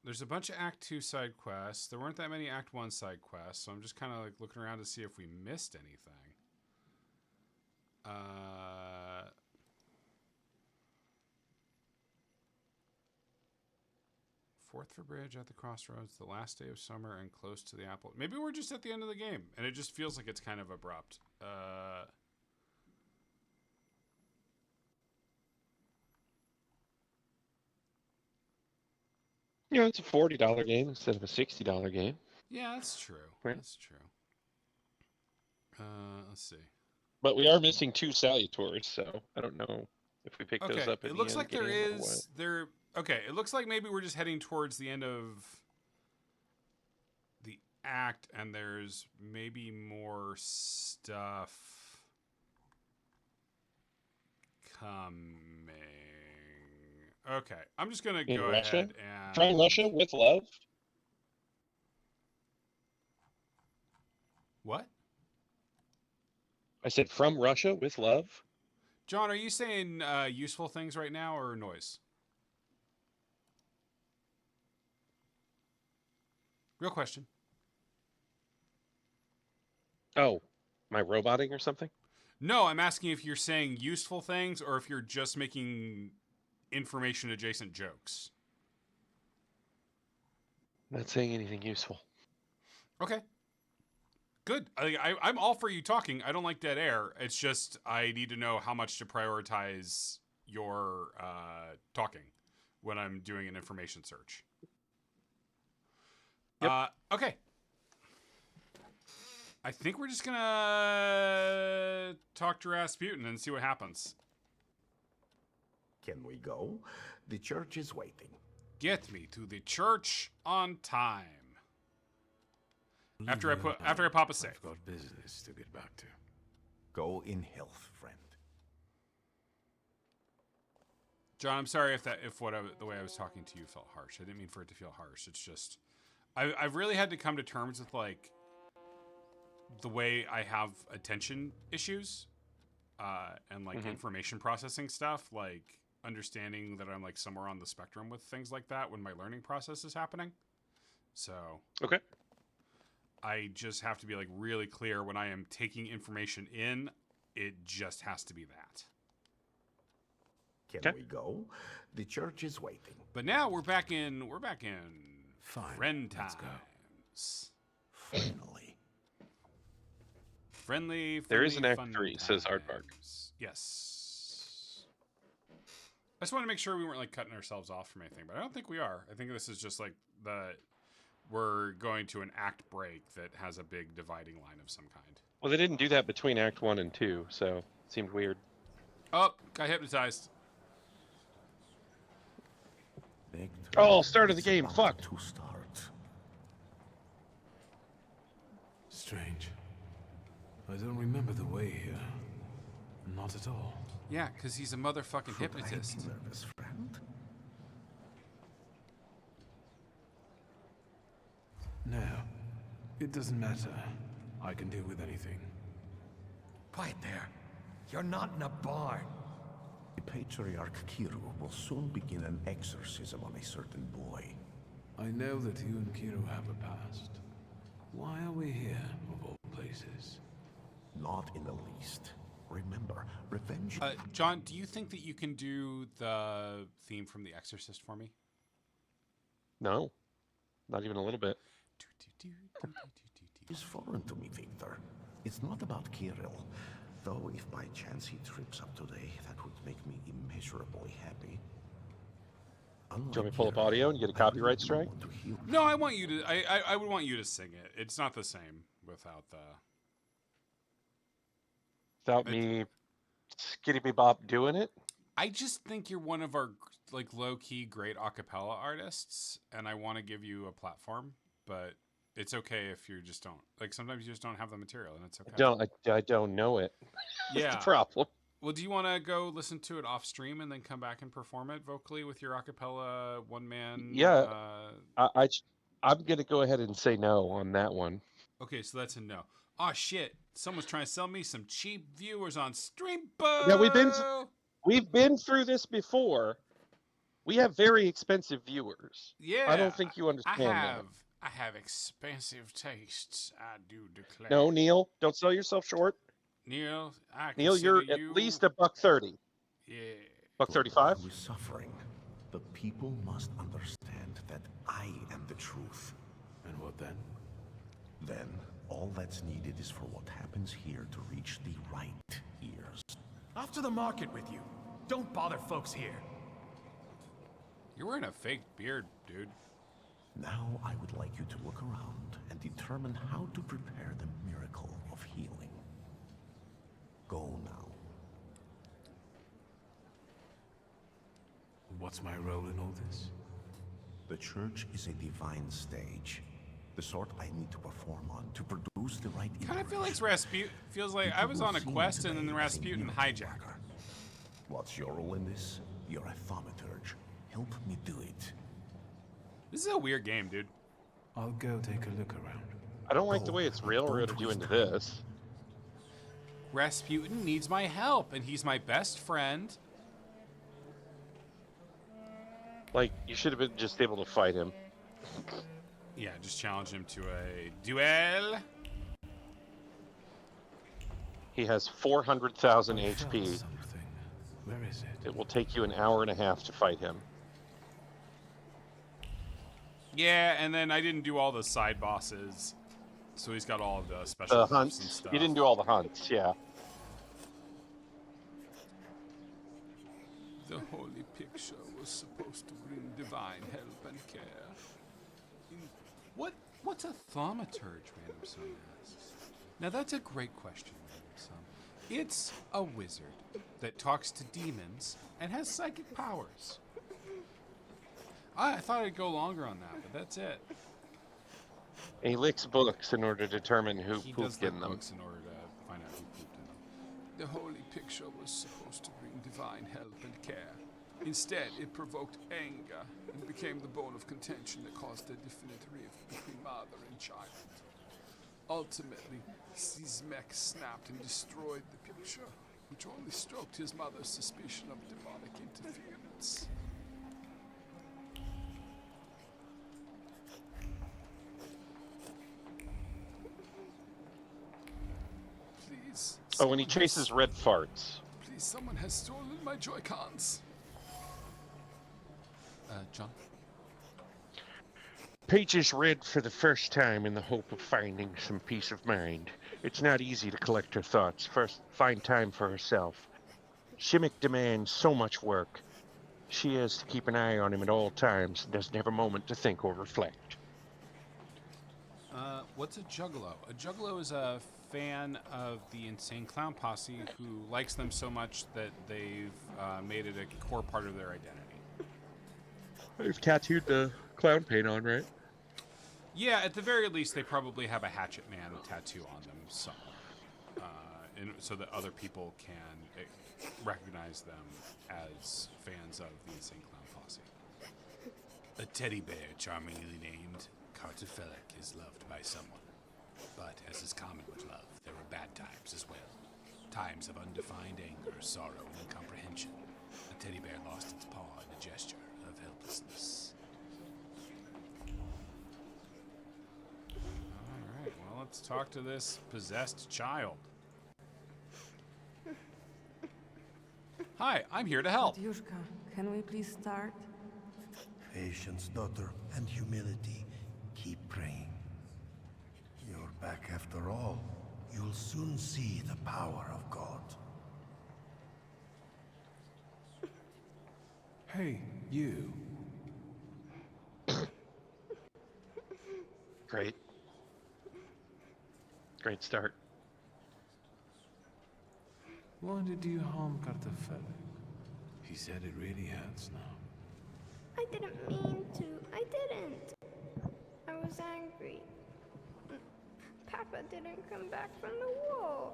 There's a bunch of Act 2 side quests. There weren't that many Act 1 side quests, so I'm just kind of like looking around to see if we missed anything. Forth Bridge at the crossroads, the last day of summer, and close to the apple. Maybe we're just at the end of the game, and it just feels like it's kind of abrupt. You know, it's a $40 game instead of a $60 game. Yeah, that's true. Right? That's true. Let's see. But we are missing 2 Salutors, so I don't know if we pick those up at the end. It looks like there is... Okay, it looks like maybe we're just heading towards the end of the act, and there's maybe more stuff coming. Okay, I'm just gonna go ahead and try Russia with love. What? I said from Russia with love. John, are you saying useful things right now or noise? Real question. Oh, my roboting or something? No, I'm asking if you're saying useful things or if you're just making information adjacent jokes. Not saying anything useful. Okay. Good. I'm all for you talking. I don't like dead air. It's just I need to know how much to prioritize your talking when I'm doing an information search. Yep. Okay. I think we're just gonna talk to Rasputin and see what happens. Can we go? The church is waiting. Get me to the church on time. After I pop a save. I've got business to get back to. Go in health, friend. John, I'm sorry if the way I was talking to you felt harsh. I didn't mean for it to feel harsh. It's just I've really had to come to terms with like the way I have attention issues and like information processing stuff, like understanding that I'm like somewhere on the spectrum with things like that when my learning process is happening. So okay. I just have to be like really clear when I am taking information in. It just has to be that. Can we go? The church is waiting. But now we're back in Fine. Friend times. Finally. Friendly. There is an Act 3, says Aardvark. Yes. I just want to make sure we weren't like cutting ourselves off from anything, but I don't think we are. I think this is just like we're going to an act break that has a big dividing line of some kind. Well, they didn't do that between Act 1 and 2, so it seemed weird. Oh, got hypnotized. Oh, start of the game. Fuck. To start. Strange. I don't remember the way here. Not at all. Yeah, because he's a motherfucking hypnotist. Nervous friend. No, it doesn't matter. I can deal with anything. Quiet there. You're not in a barn. The Patriarch Kiru will soon begin an exorcism on a certain boy. I know that you and Kiru have a past. Why are we here, of all places? Not in the least. Remember, revenge... John, do you think that you can do the theme from The Exorcist for me? No, not even a little bit. is foreign to me, Victor. It's not about Kirill. Though if by chance he trips up today, that would make me immeasurably happy. Do you want me to pull up audio and get a copyright strike? No, I want you to. I would want you to sing it. It's not the same without the. Without me, skitty bop doing it. I just think you're one of our like low key great acapella artists, and I want to give you a platform. But it's okay if you just don't. Like sometimes you just don't have the material, and it's okay. I don't know it. Yeah. That's the problem. Well, do you want to go listen to it off stream and then come back and perform it vocally with your acapella one man? Yeah, I'm gonna go ahead and say no on that one. Okay, so that's a no. Oh shit! Someone's trying to sell me some cheap viewers on Streambo. Yeah, we've been through this before. We have very expensive viewers. Yeah, I don't think you understand that. I have expensive tastes. I do declare. No, Neil, don't sell yourself short. Neil, you're at least $1.30. Yeah. $1.35. Who is suffering? The people must understand that I am the truth. And what then? Then, all that's needed is for what happens here to reach the right ears. Off to the market with you. Don't bother folks here. You're wearing a fake beard, dude. Now I would like you to look around and determine how to prepare the miracle of healing. Go now. What's my role in all this? The church is a divine stage. The sort I need to perform on to produce the right Kind of feel like Rasputin. Feels like I was on a quest and then Rasputin hijacked. What's your role in this? You're a thaumaturge. Help me do it. This is a weird game, dude. I'll go take a look around. I don't like the way it's railroaded you into this. Rasputin needs my help, and he's my best friend. Like, you should have been just able to fight him. Yeah, just challenge him to a duel. He has 400,000 I felt HP. something. Where is it? It will take you an hour and a half to fight him. Yeah, and then I didn't do all the side bosses, so he's got all of the special Hunts. and stuff. You didn't do all the hunts, yeah. The holy picture was supposed to bring divine help and care. What's a thaumaturge, Random Son asks? Now that's a great question, Random Son. It's a wizard that talks to demons and has psychic powers. I thought I'd go longer on that, but that's it. And he licks books in order to determine who He pooped does like in them. books in order to find out who pooped in them. The holy picture was supposed to bring divine help and care. Instead, it provoked anger and became the bone of contention that caused a definite rift between mother and child. Ultimately, Zizmek snapped and destroyed the picture, which only stroked his mother's suspicion of demonic interference. Please. Oh, when he chases red farts. Please, someone has stolen my Joy-Cons. John? Pages read for the first time in the hope of finding some peace of mind. It's not easy to collect her thoughts, first find time for herself. Shimmick demands so much work. She has to keep an eye on him at all times and doesn't have a moment to think or reflect. What's a juggalo? A juggalo is a fan of the Insane Clown Posse who likes them so much that they've made it a core part of their identity. They've tattooed the clown paint on, right? Yeah, at the very least, they probably have a Hatchet Man tattoo on them somewhere, and so that other people can recognize them as fans of the Insane Clown Posse. A teddy bear, charmingly named, Cartophilic is loved by someone, but as is common with love, there were bad times as well. Times of undefined anger, sorrow, and incomprehension. A teddy bear lost its paw in a gesture of helplessness. Alright, well, let's talk to this possessed child. Hi, I'm here to help. Yushka, can we please start? Patience, daughter, and humility. Keep praying. You're back after all. You'll soon see the power of God. Hey, you. Great. Great start. Why did you harm Cartophilic? He said it really hurts now. I didn't mean to. I didn't. I was angry. Papa didn't come back from the war.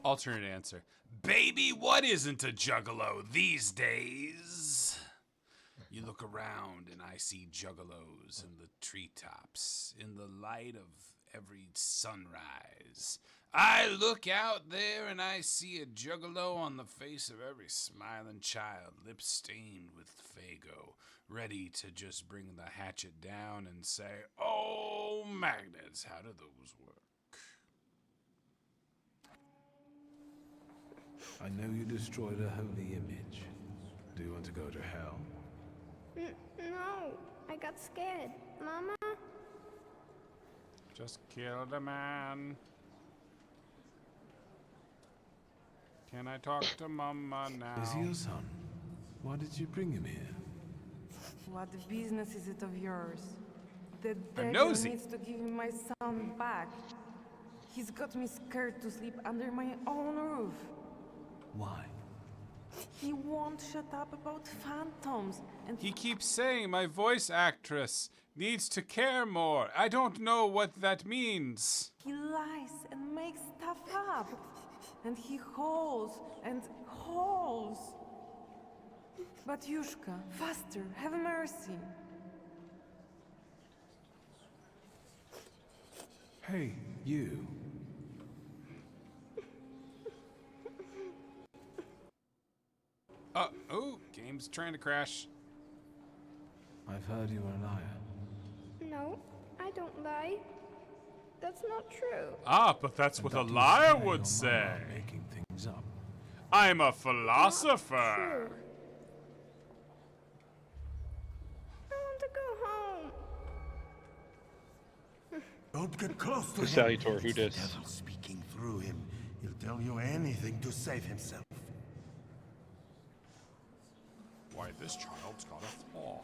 Alternate answer. Baby, what isn't a juggalo these days? You look around and I see juggalos in the treetops, in the light of every sunrise. I look out there and I see a juggalo on the face of every smiling child, lips stained with Fago, ready to just bring the hatchet down and say, "Oh, magnets, how do those work?" I know you destroyed a holy image. Do you want to go to hell? No, I got scared. Mama? Just killed a man. Can I talk to Mama now? Is he your son? Why did you bring him here? What business is it of yours? The I'm devil nosy. needs to give me my son back. He's got me scared to sleep under my own roof. Why? He won't shut up about phantoms, and He keeps saying my voice actress needs to care more. I don't know what that means. he lies and makes stuff up. And he hauls and hauls. But Yushka, faster, have mercy. Hey, you. Oh, game's trying to crash. I've heard you were a liar. No, I don't lie. That's not true. Ah, but that's what a liar would say. Making things up. I'm a philosopher. True. I want to go home. Don't get close to The him. Salutor, who It's the dis? devil speaking through him. He'll tell you anything to save himself. Why, this child's got a flaw.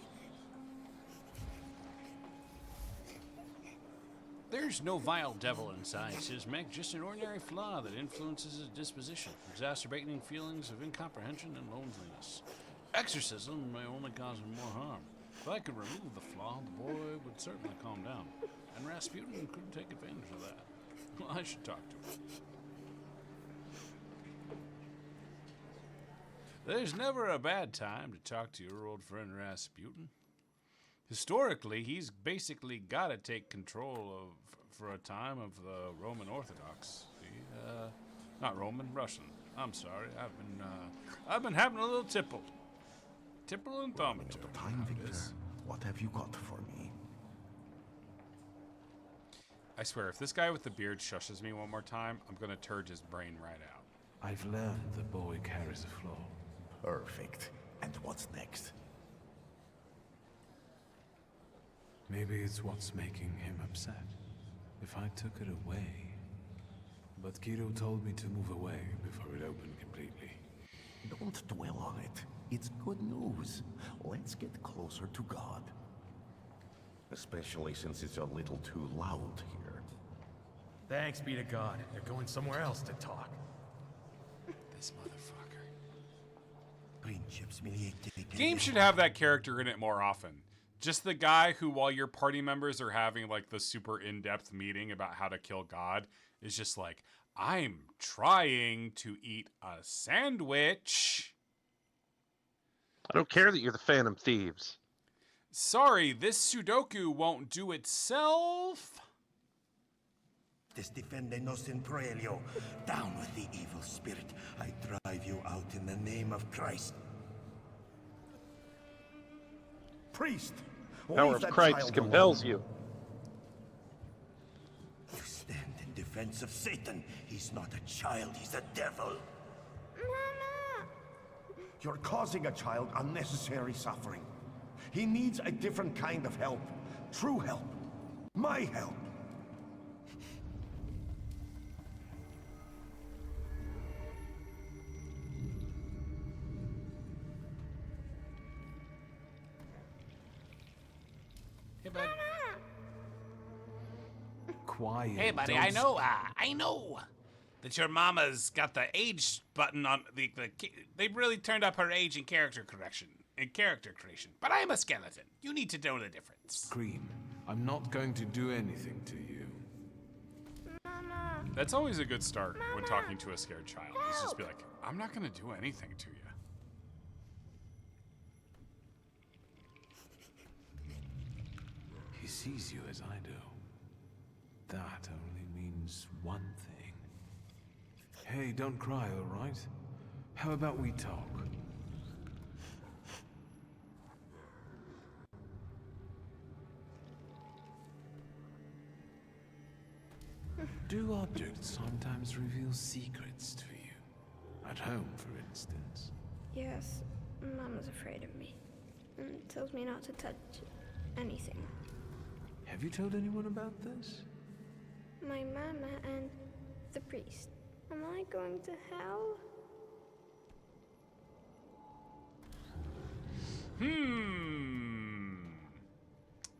There's no vile devil inside, says Meg, just an ordinary flaw that influences his disposition, exacerbating feelings of incomprehension and loneliness. Exorcism may only cause him more harm. If I could remove the flaw, the boy would certainly calm down. And Rasputin could take advantage of that. Well, I should talk to him. There's never a bad time to talk to your old friend Rasputin. Historically, he's basically got to take control of, for a time, of the Roman Orthodox. Not Roman, Russian. I'm sorry. I've been having a little tipple and Thaumaturge. Time, Victor. What have you got for me? I swear, if this guy with the beard shushes me one more time, I'm gonna turd his brain right out. I've learned the boy carries a flaw. Perfect. And what's next? Maybe it's what's making him upset. If I took it away. But Kiro told me to move away before it opened completely. Don't dwell on it. It's good news. Let's get closer to God. Especially since it's a little too loud here. Thanks be to God. They're going somewhere else to talk. This motherfucker. Princeps miliate. Games should have that character in it more often. Just the guy who, while your party members are having like the super in-depth meeting about how to kill God, is just like, I'm trying to eat a sandwich. I don't care that you're the Phantom Thieves. Sorry, this Sudoku won't do itself. Des defende nos in proelio. Down with the evil spirit. I drive you out in the name of Christ. Priest! Power leave of that Christ child compels alone. you. You stand in defense of Satan. He's not a child, he's a devil. Mama! You're causing a child unnecessary suffering. He needs a different kind of help. True help. My help. Hey, bud. Quiet. Hey, buddy, don't I know that your mama's got the age button on they really turned up her age and character creation. But I'm a skeleton. You need to know the difference. Scream. I'm not going to do anything to you. Mama! That's always a good start when talking to a scared child. Is just be like, I'm not gonna do anything to you. He sees you as I do. That only means one thing. Hey, don't cry, all right? How about we talk? Do objects sometimes reveal secrets to you? At home, for instance. Yes, Mama's afraid of me. And tells me not to touch anything. Have you told anyone about this? My mama and the priest. Am I going to hell?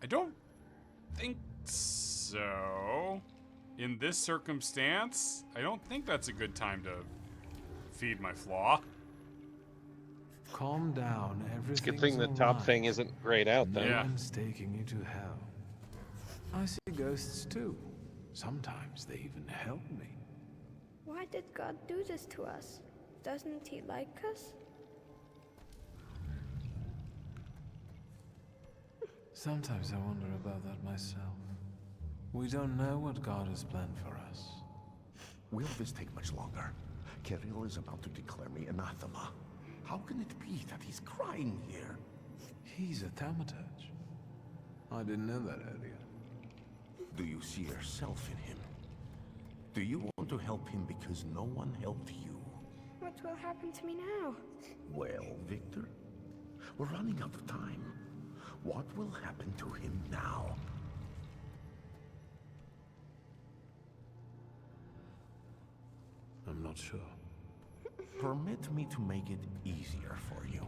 I don't think so. In this circumstance, I don't think that's a good time to feed my flaw. Calm down, everything's It's a good thing the all top right. thing isn't grayed out, No then. Yeah. one's taking you to hell. I see ghosts too. Sometimes they even help me. Why did God do this to us? Doesn't he like us? Sometimes I wonder about that myself. We don't know what God has planned for us. Will this take much longer? Kirill is about to declare me anathema. How can it be that he's crying here? He's a thaumaturge. I didn't know that earlier. Do you see yourself in him? Do you want to help him because no one helped you? What will happen to me now? Well, Victor, we're running out of time. What will happen to him now? I'm not sure. Permit me to make it easier for you.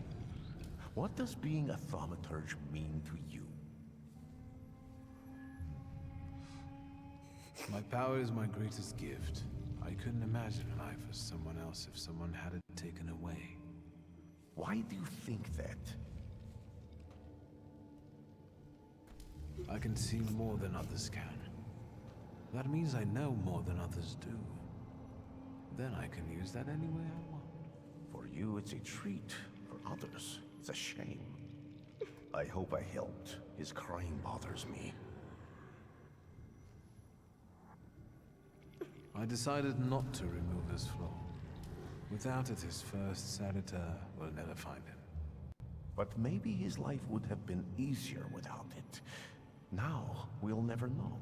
What does being a thaumaturge mean to you? My power is my greatest gift. I couldn't imagine life as someone else if someone had it taken away. Why do you think that? I can see more than others can. That means I know more than others do. Then I can use that any way I want. For you, it's a treat. For others, it's a shame. I hope I helped. His crying bothers me. I decided not to remove his flaw. Without it, his first servitor will never find him. But maybe his life would have been easier without it. Now, we'll never know.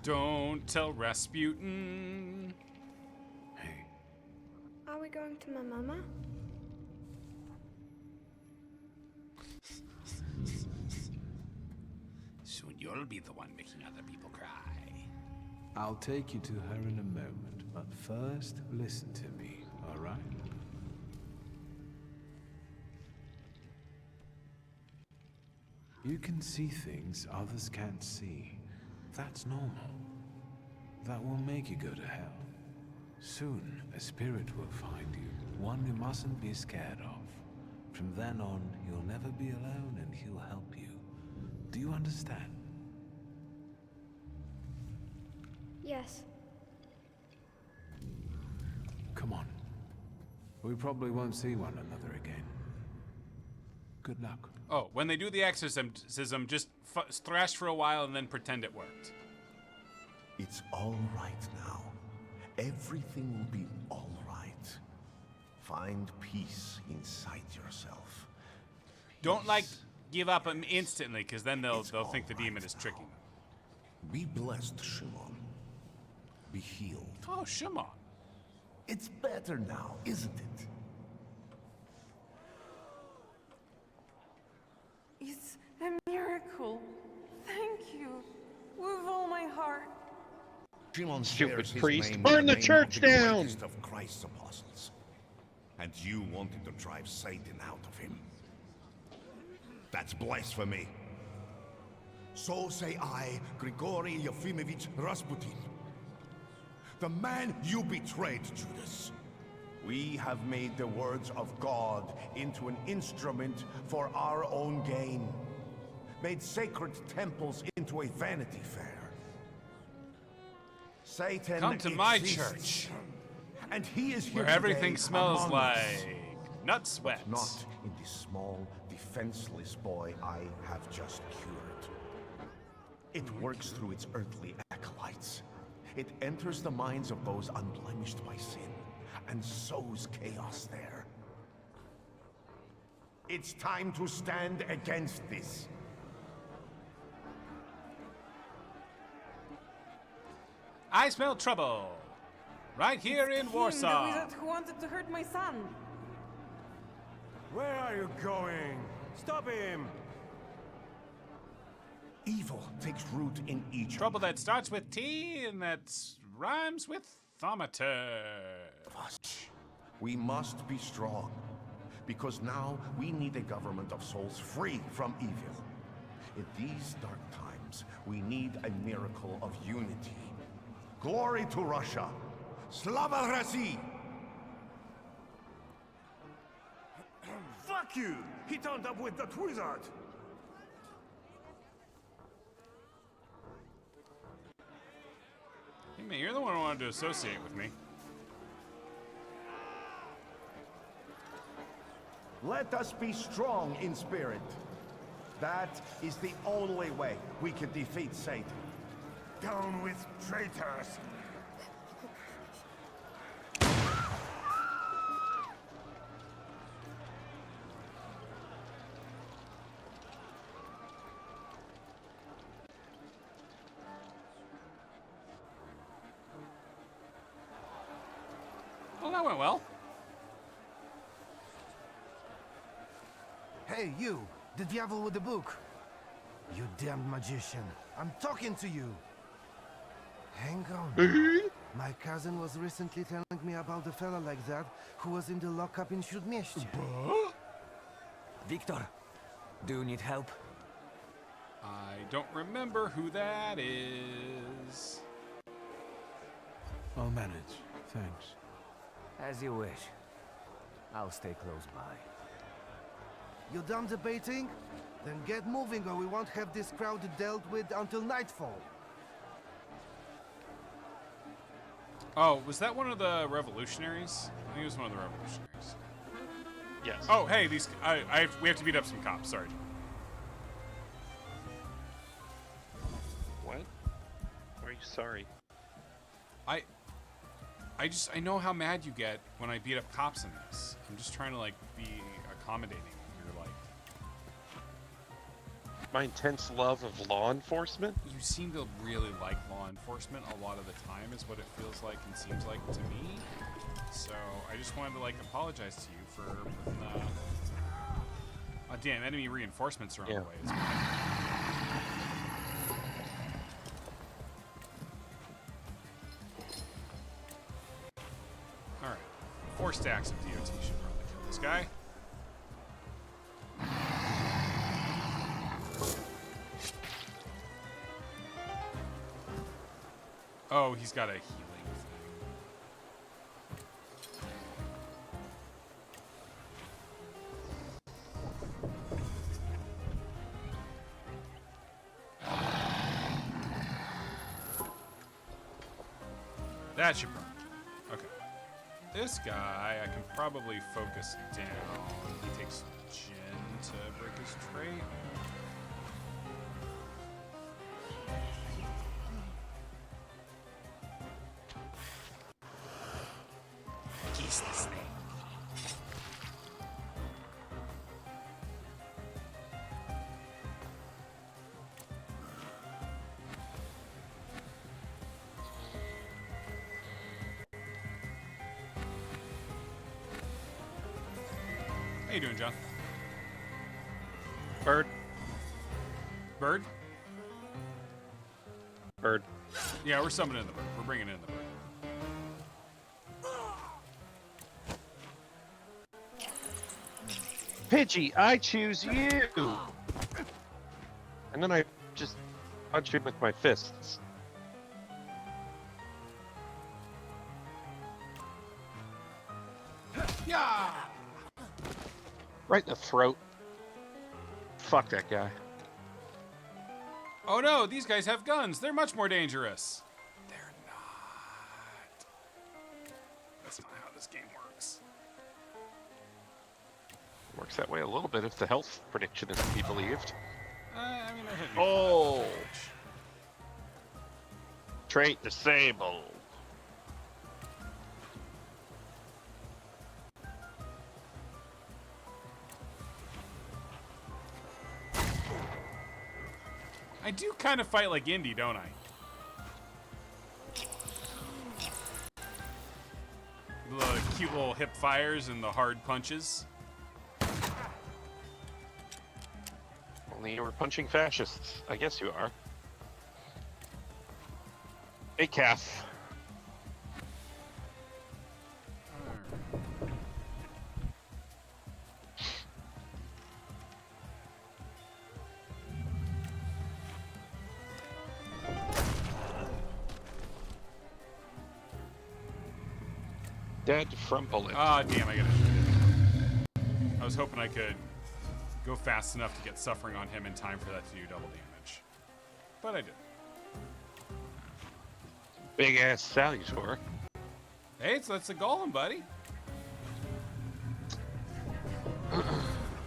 Don't tell Rasputin. Hey, Are we going to my mama? Soon you'll be the one making other people cry. I'll take you to her in a moment, but first, listen to me, all right? You can see things others can't see. That's normal. That will make you go to hell. Soon, a spirit will find you, one you mustn't be scared of. From then on, you'll never be alone and he'll help you. Do you understand? Yes. Come on. We probably won't see one another again. Good luck. Oh, when they do the exorcism, just thrash for a while and then pretend it worked. It's all right now. Everything will be all right. Find peace inside yourself. Don't give up instantly, because then they'll think the demon is tricking them. Be blessed, Shimon. Be healed. Oh, Shimon. It's better now, isn't it? It's a miracle. Thank you. With all my heart. Shimon Stupid shares his priest. name Burn with the name church of the down! greatest of Christ's apostles. And you wanted to drive Satan out of him. That's blasphemy. So say I, Grigory Yefimovich Rasputin. The man you betrayed, Judas. We have made the words of God into an instrument for our own gain. Made sacred temples into a vanity fair. Satan Come to my exists, church, and he is here where everything today smells among like us. nut sweat. Not in the small, defenseless boy I have just cured. It works through its earthly acolytes. It enters the minds of those unblemished by sin, and sows chaos there. It's time to stand against this. I smell trouble. Right here in The Warsaw. wizard who wanted to hurt my son. Where are you going? Stop him! Evil takes root in each Trouble that starts with T and that rhymes with Thaumaturge. of us. We must be strong, because now we need a government of souls free from evil. In these dark times, we need a miracle of unity. Glory to Russia! Slava России! Fuck you! He turned up with that wizard! Hey man, you're the one who wanted to associate with me. Let us be strong in spirit. That is the only way we can defeat Satan. Down with traitors! Well, that went well. Hey, you! The devil with the book! You damned magician! I'm talking to you! Hang on. My cousin was recently telling me about a fella like that who was in the lockup in Śródmieście. Victor, do you need help? I don't remember who that is. I'll manage. Thanks. As you wish. I'll stay close by. You done debating? Then get moving or we won't have this crowd dealt with until nightfall. Oh, was that one of the revolutionaries? I think it was one of the revolutionaries. Yes. Oh, hey, these we have to beat up some cops. Sorry. What? Why are you sorry? I know how mad you get when I beat up cops in this. I'm just trying to be accommodating. You're like, My intense love of law enforcement? you seem to really like law enforcement a lot of the time, is what it feels like and seems like to me. So I just wanted to apologize to you for putting the. Oh damn! Enemy reinforcements are on the way. As well. All right, 4 stacks of DOT should probably kill this guy. Oh, he's got a healing thing. That should burn. Okay. This guy, I can probably focus down. He takes Jin to break his trait. Kiss the snake. How you doing, John? Bird. Bird? Bird. Yeah, we're summoning the bird. We're bringing in the bird. Pidgey, I choose you! And then I just punch him with my fists. Yeah! Right in the throat. Fuck that guy. Oh no, these guys have guns. They're much more dangerous. They're not. That's not how this game works. Works that way a little bit if the health prediction is to be believed. I mean, I hit you. Oh! Trait disabled. I do kind of fight like Indy, don't I? The cute little hip fires and the hard punches. Only you were punching fascists. I guess you are. Hey, calf. Dead from bullet. Ah, damn, I gotta. I was hoping I could go fast enough to get suffering on him in time for that to do double damage. But I did. Big ass Salutor. Hey, so that's a golem, buddy.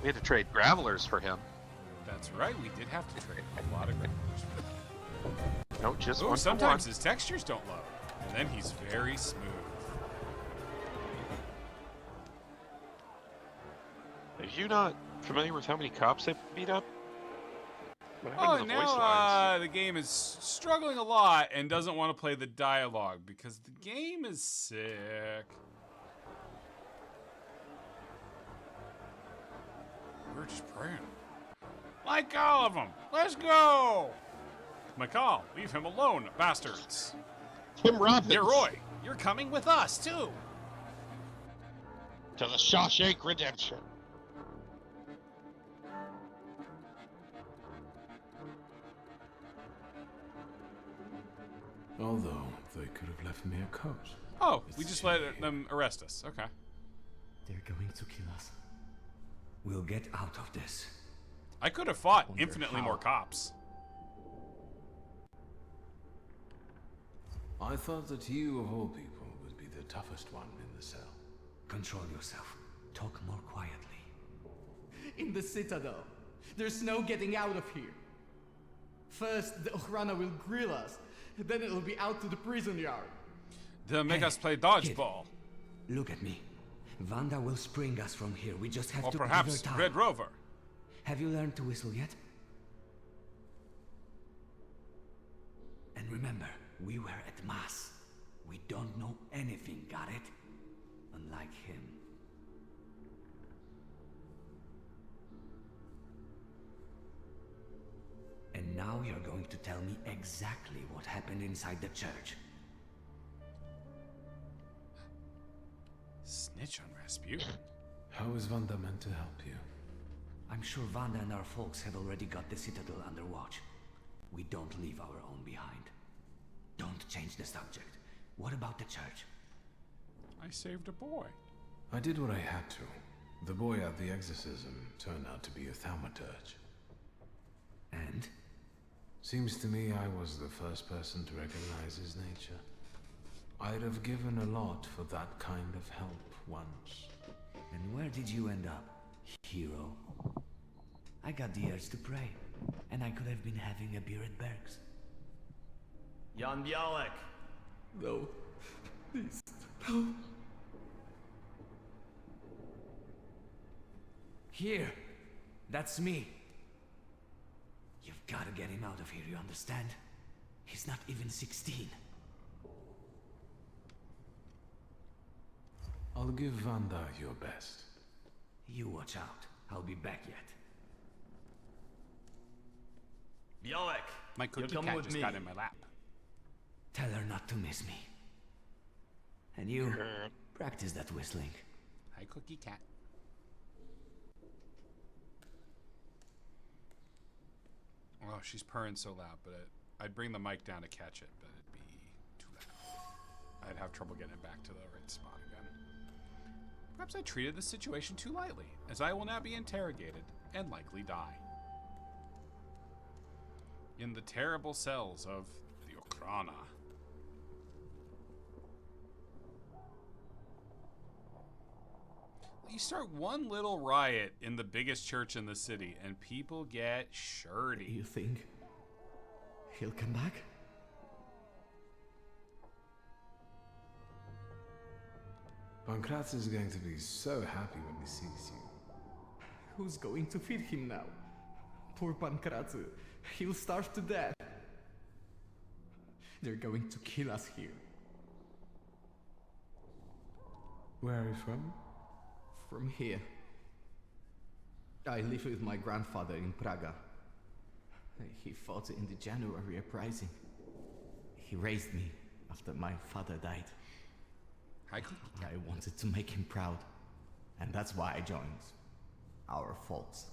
We had to trade gravelers for him. That's right, we did have to trade a lot of gravelers. No, just Ooh, one. sometimes his textures don't load, and then he's very smooth. Are you not familiar with how many cops they beat up? What happened Oh, to and the voice now lines? the game is struggling a lot and doesn't want to play the dialogue because the game is sick. We're just praying. Like all of them. Let's go. McCall, leave him alone, bastards. Tim Robbins. Leroy, you're coming with us too. To the Shawshank Redemption. Although, they could have left me a coat. Oh, we just let them arrest us. Okay. They're going to kill us. We'll get out of this. I could have fought infinitely more cops. I thought that you, of all people, would be the toughest one in the cell. Control yourself. Talk more quietly. In the Citadel. There's no getting out of here. First, the Okhrana will grill us. Then it'll be out to the prison yard. They'll make us play dodgeball. Look at me. Vanda will spring us from here. We just have Or to give her perhaps time. Red Rover. Have you learned to whistle yet? And remember, we were at Mass. We don't know anything, got it? Unlike him. And now you're going to tell me exactly what happened inside the church. Snitch on Rasputin. How is Vanda meant to help you? I'm sure Vanda and our folks have already got the Citadel under watch. We don't leave our own behind. Don't change the subject. What about the church? I saved a boy. I did what I had to. The boy at the exorcism turned out to be a Thaumaturge. And? Seems to me I was the first person to recognize his nature. I'd have given a lot for that kind of help once. And where did you end up, hero? I got the urge to pray, and I could have been having a beer at Berg's. Jan Bialek! No. Please. No. Here! That's me! You've gotta get him out of here, you understand? He's not even 16. I'll give Vanda your best. You watch out. I'll be back yet. Bialek! My cookie cat just got in my lap. Tell her not to miss me. And you, practice that whistling. Hi, cookie cat. Oh, she's purring so loud, but I'd bring the mic down to catch it, but it'd be too loud. I'd have trouble getting it back to the right spot again. Perhaps I treated the situation too lightly, as I will now be interrogated and likely die. In the terrible cells of the Okrana. You start one little riot in the biggest church in the city, and people get shirty. You think he'll come back? Pankratz is going to be so happy when he sees you. Who's going to feed him now? Poor Pankratz. He'll starve to death. They're going to kill us here. Where are you from? From here. I live with my grandfather in Praga. He fought in the January uprising. He raised me after my father died. I wanted to make him proud, and that's why I joined our folks.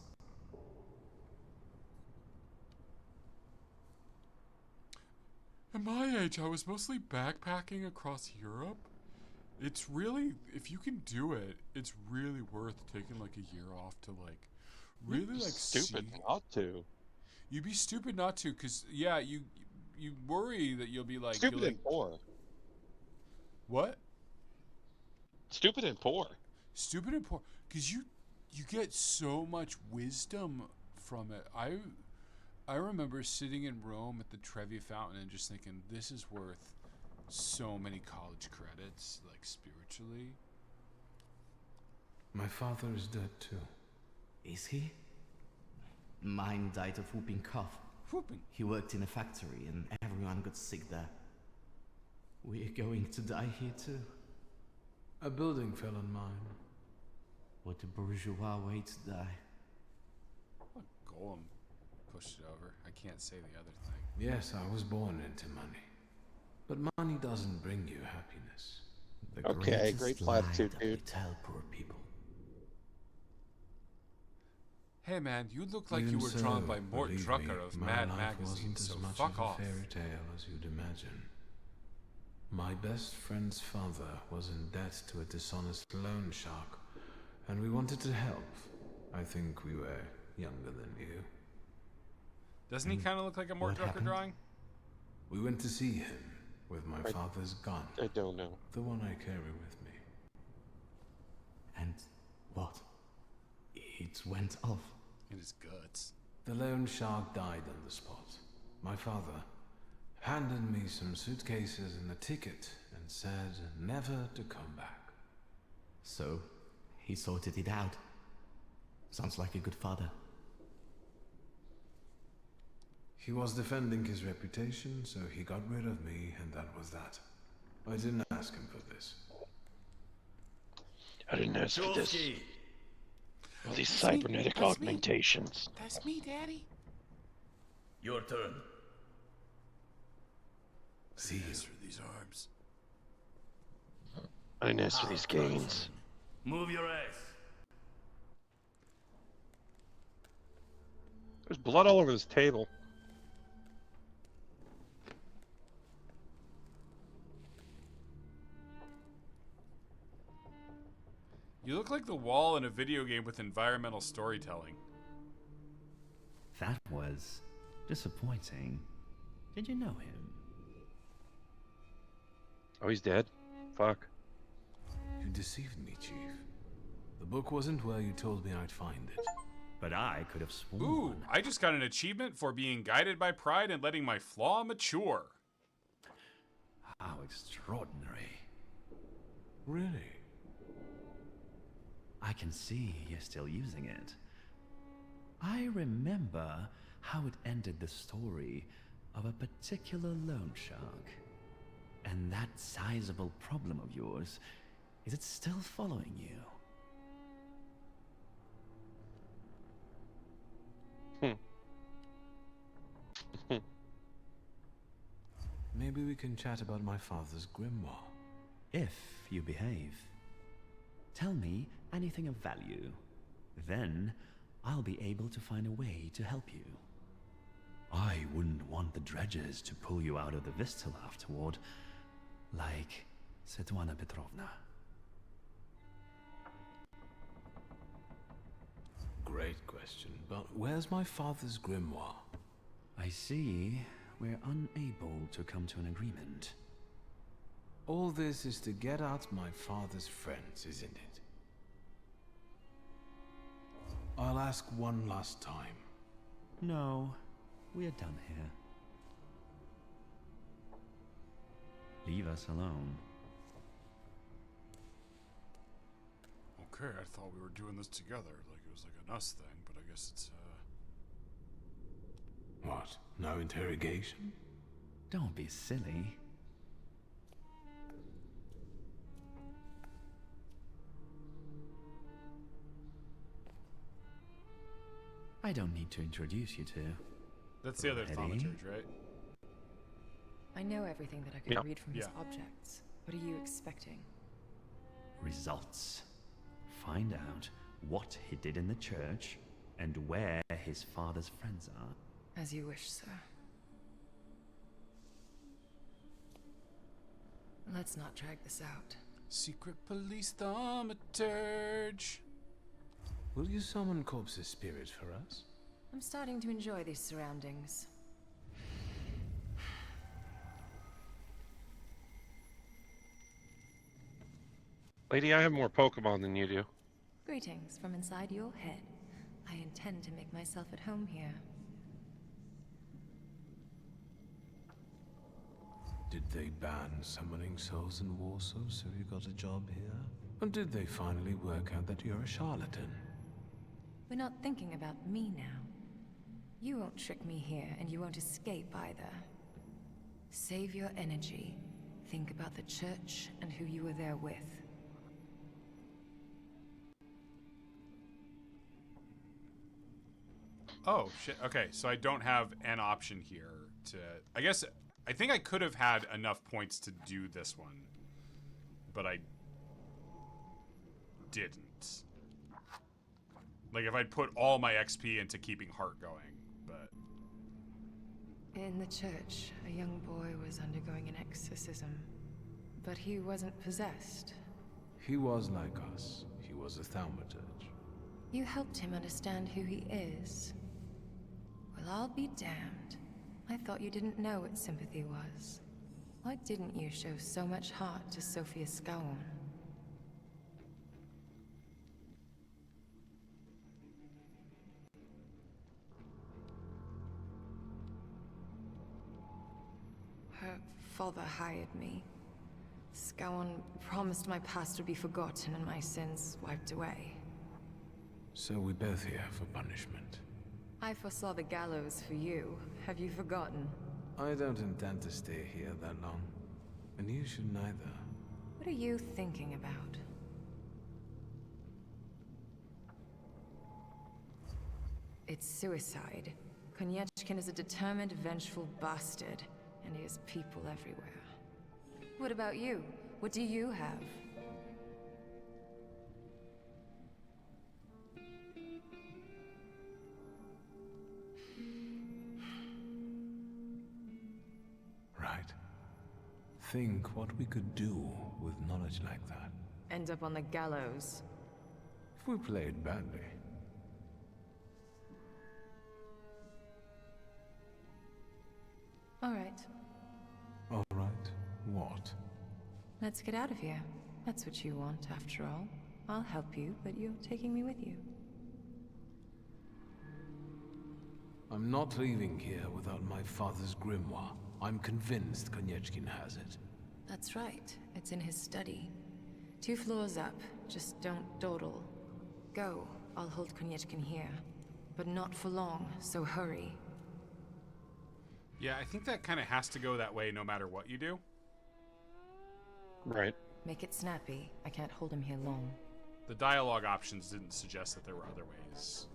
At my age, I was mostly backpacking across Europe. It's really, if you can do it, it's really worth taking like a year off to like, really like stupid not to. You'd be stupid not to, cause yeah, you worry that you'll be like stupid and poor. What? Stupid and poor. Stupid and poor, cause you get so much wisdom from it. I remember sitting in Rome at the Trevi Fountain and just thinking, this is worth so many college credits, like spiritually. My father is dead too. Is he? Mine died of whooping cough. Whooping? He worked in a factory and everyone got sick there. We're going to die here too. A building fell on mine. What a bourgeois way to die. Oh, Golem pushed it over. I can't say the other thing. Yes, I was born into money. But money doesn't bring you happiness. Okay, great platitude, dude. Tell poor people. Hey man, you look like you were drawn by Mort Drucker of Mad Magazine, so fuck off. Wasn't as much of a fairy tale as you'd imagine. My best friend's father was in debt to a dishonest loan shark, and we wanted to help. I think we were younger than you. Doesn't he kind of look like a Mort Drucker drawing? We went to see him with my father's gun. I don't know. The one I carry with me. And what? It went off. In his guts. The loan shark died on the spot. My father handed me some suitcases and a ticket and said never to come back. So, he sorted it out. Sounds like a good father. He was defending his reputation, so he got rid of me, and that was that. I didn't ask him for this. I didn't ask for this. All these cybernetic augmentations. That's me, Daddy. Your turn. See you. For these arms. I didn't ask for these gains. Move your ass. There's blood all over this table. You look like the wall in a video game with environmental storytelling. That was disappointing. Did you know him? Oh, he's dead? Fuck. You deceived me, Chief. The book wasn't where you told me I'd find it. But I could have sworn. Ooh, I just got an achievement for being guided by pride and letting my flaw mature. How extraordinary. Really? I can see you're still using it. I remember how it ended the story of a particular loan shark. And that sizable problem of yours, is it still following you? Maybe we can chat about my father's grimoire. If you behave. Tell me anything of value. Then, I'll be able to find a way to help you. I wouldn't want the dredges to pull you out of the Vistal afterward, like Svetlana Petrovna. Great question, but where's my father's grimoire? I see we're unable to come to an agreement. All this is to get at my father's friends, isn't it? I'll ask one last time. No, we're done here. Leave us alone. Okay, I thought we were doing this together, like it was like an us thing, but I guess it's, What? No interrogation? Don't be silly. I don't need to introduce you to. That's the other Eddie? Thaumaturge, right? I know everything that I could Yeah. read from his Yeah. objects. What are you expecting? Results. Find out what he did in the church and where his father's friends are. As you wish, sir. Let's not drag this out. Secret police Thaumaturge. Will you summon Corpse's spirit for us? I'm starting to enjoy these surroundings. Lady, I have more Pokemon than you do. Greetings from inside your head. I intend to make myself at home here. Did they ban summoning souls in Warsaw so you got a job here? Or did they finally work out that you're a charlatan? We're not thinking about me now. You won't trick me here, and you won't escape either. Save your energy. Think about the church and who you were there with. Oh, shit. Okay, so I don't have an option here to... I think I could have had enough points to do this one, but I didn't. Like, if I'd put all my XP into keeping Heart going, but... In the church, a young boy was undergoing an exorcism, but he wasn't possessed. He was like us. He was a Thaumaturge. You helped him understand who he is. Well, I'll be damned. I thought you didn't know what sympathy was. Why didn't you show so much heart to Sophia Skowron? Her father hired me. Skowron promised my past would be forgotten and my sins wiped away. So we're both here for punishment. I foresaw the gallows for you. Have you forgotten? I don't intend to stay here that long. And you should neither. What are you thinking about? It's suicide. Konyechkin is a determined, vengeful bastard, and he has people everywhere. What about you? What do you have? Right. Think what we could do with knowledge like that. End up on the gallows. If we played badly. All right. All right. What? Let's get out of here. That's what you want, after all. I'll help you, but you're taking me with you. I'm not leaving here without my father's grimoire. I'm convinced Konieczkin has it. That's right. It's in his study. 2 floors up. Just don't dawdle. Go. I'll hold Konieczkin here. But not for long, so hurry. Yeah, I think that kind of has to go that way no matter what you do. Right. Make it snappy. I can't hold him here long. The dialogue options didn't suggest that there were other ways.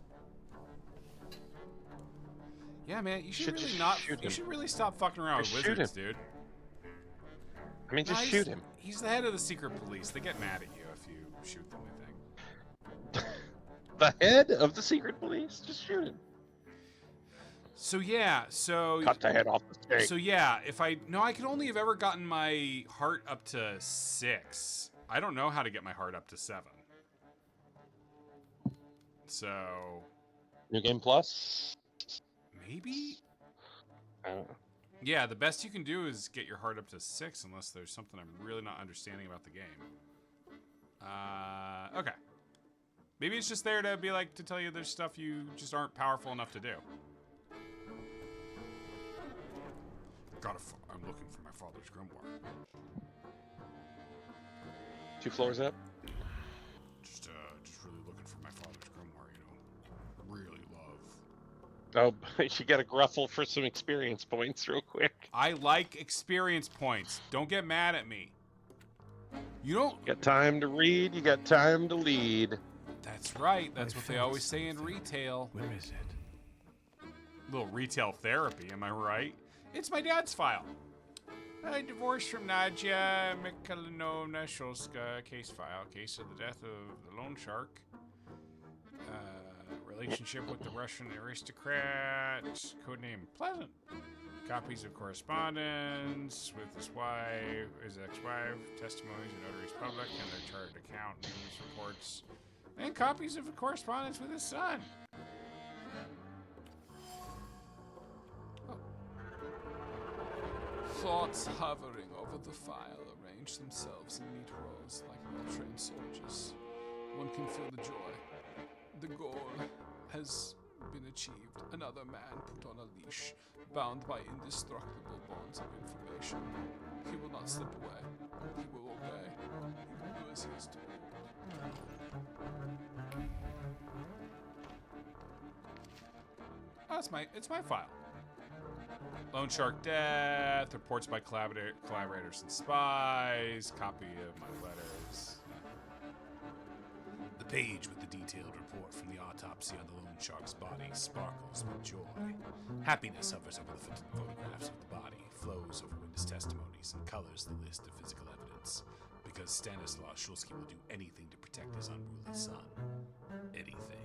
Yeah, man, you should really not. You should really stop fucking around with wizards, dude. I mean, just shoot him. He's the head of the secret police. They get mad at you if you shoot them, I think. The head of the secret police? Just shoot him. So yeah, cut the head off the stake. So yeah, I could only have ever gotten my heart up to 6. I don't know how to get my heart up to 7. So New Game Plus? Maybe? Yeah, the best you can do is get your heart up to 6 unless there's something I'm really not understanding about the game. Okay. Maybe it's just there to be like, to tell you there's stuff you just aren't powerful enough to do. I'm looking for my father's grimoire. 2 floors up? Just really looking for my father's grimoire, you know. Really love. Oh, you got a gruffle for some experience points real quick. I like experience points. Don't get mad at me. You don't... You got time to read, you got time to lead. That's right. That's what they always say in retail. Where is it? Little retail therapy, am I right? It's my dad's file. I divorced from Nadia Mikhailovna Shulska. Case file. Case of the death of the loan shark. Relationship with the Russian aristocrat. Codename Pleasant. Copies of correspondence with his ex-wife, testimonies in notaries public, and their chartered account, news reports, and copies of correspondence with his son. Thoughts hovering over the file arrange themselves in neat rows like well-trained soldiers. One can feel the joy. The goal has been achieved. Another man put on a leash, bound by indestructible bonds of information. He will not slip away. He will obey. He will do as he is told. Oh, it's my file. Lone Shark death, reports by collaborators and spies, copy of my letters. The page with the detailed report from the autopsy on the Lone Shark's body sparkles with joy. Happiness hovers over the photographs of the body, flows over witness testimonies, and colors the list of physical evidence. Because Stanislaw Shulsky will do anything to protect his unruly son. Anything.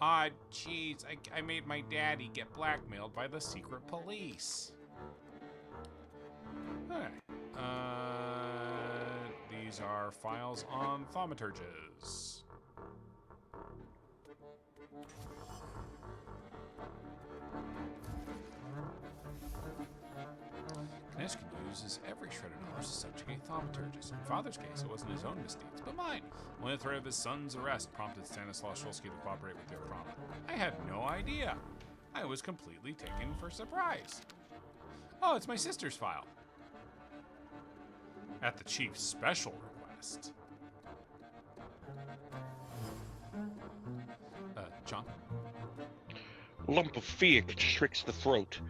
Ah, jeez, I made my daddy get blackmailed by the secret police. Okay. These are files on thaumaturges. Konieczkin uses every shred of knowledge to subjugate thaumaturges. In Father's case, it wasn't his own misdeeds, but mine. When the threat of his son's arrest prompted Stanislaw Shulsky to cooperate with the Trama, I had no idea. I was completely taken for surprise. Oh, it's my sister's file. At the chief's special request. John? A lump of fear constricts the throat.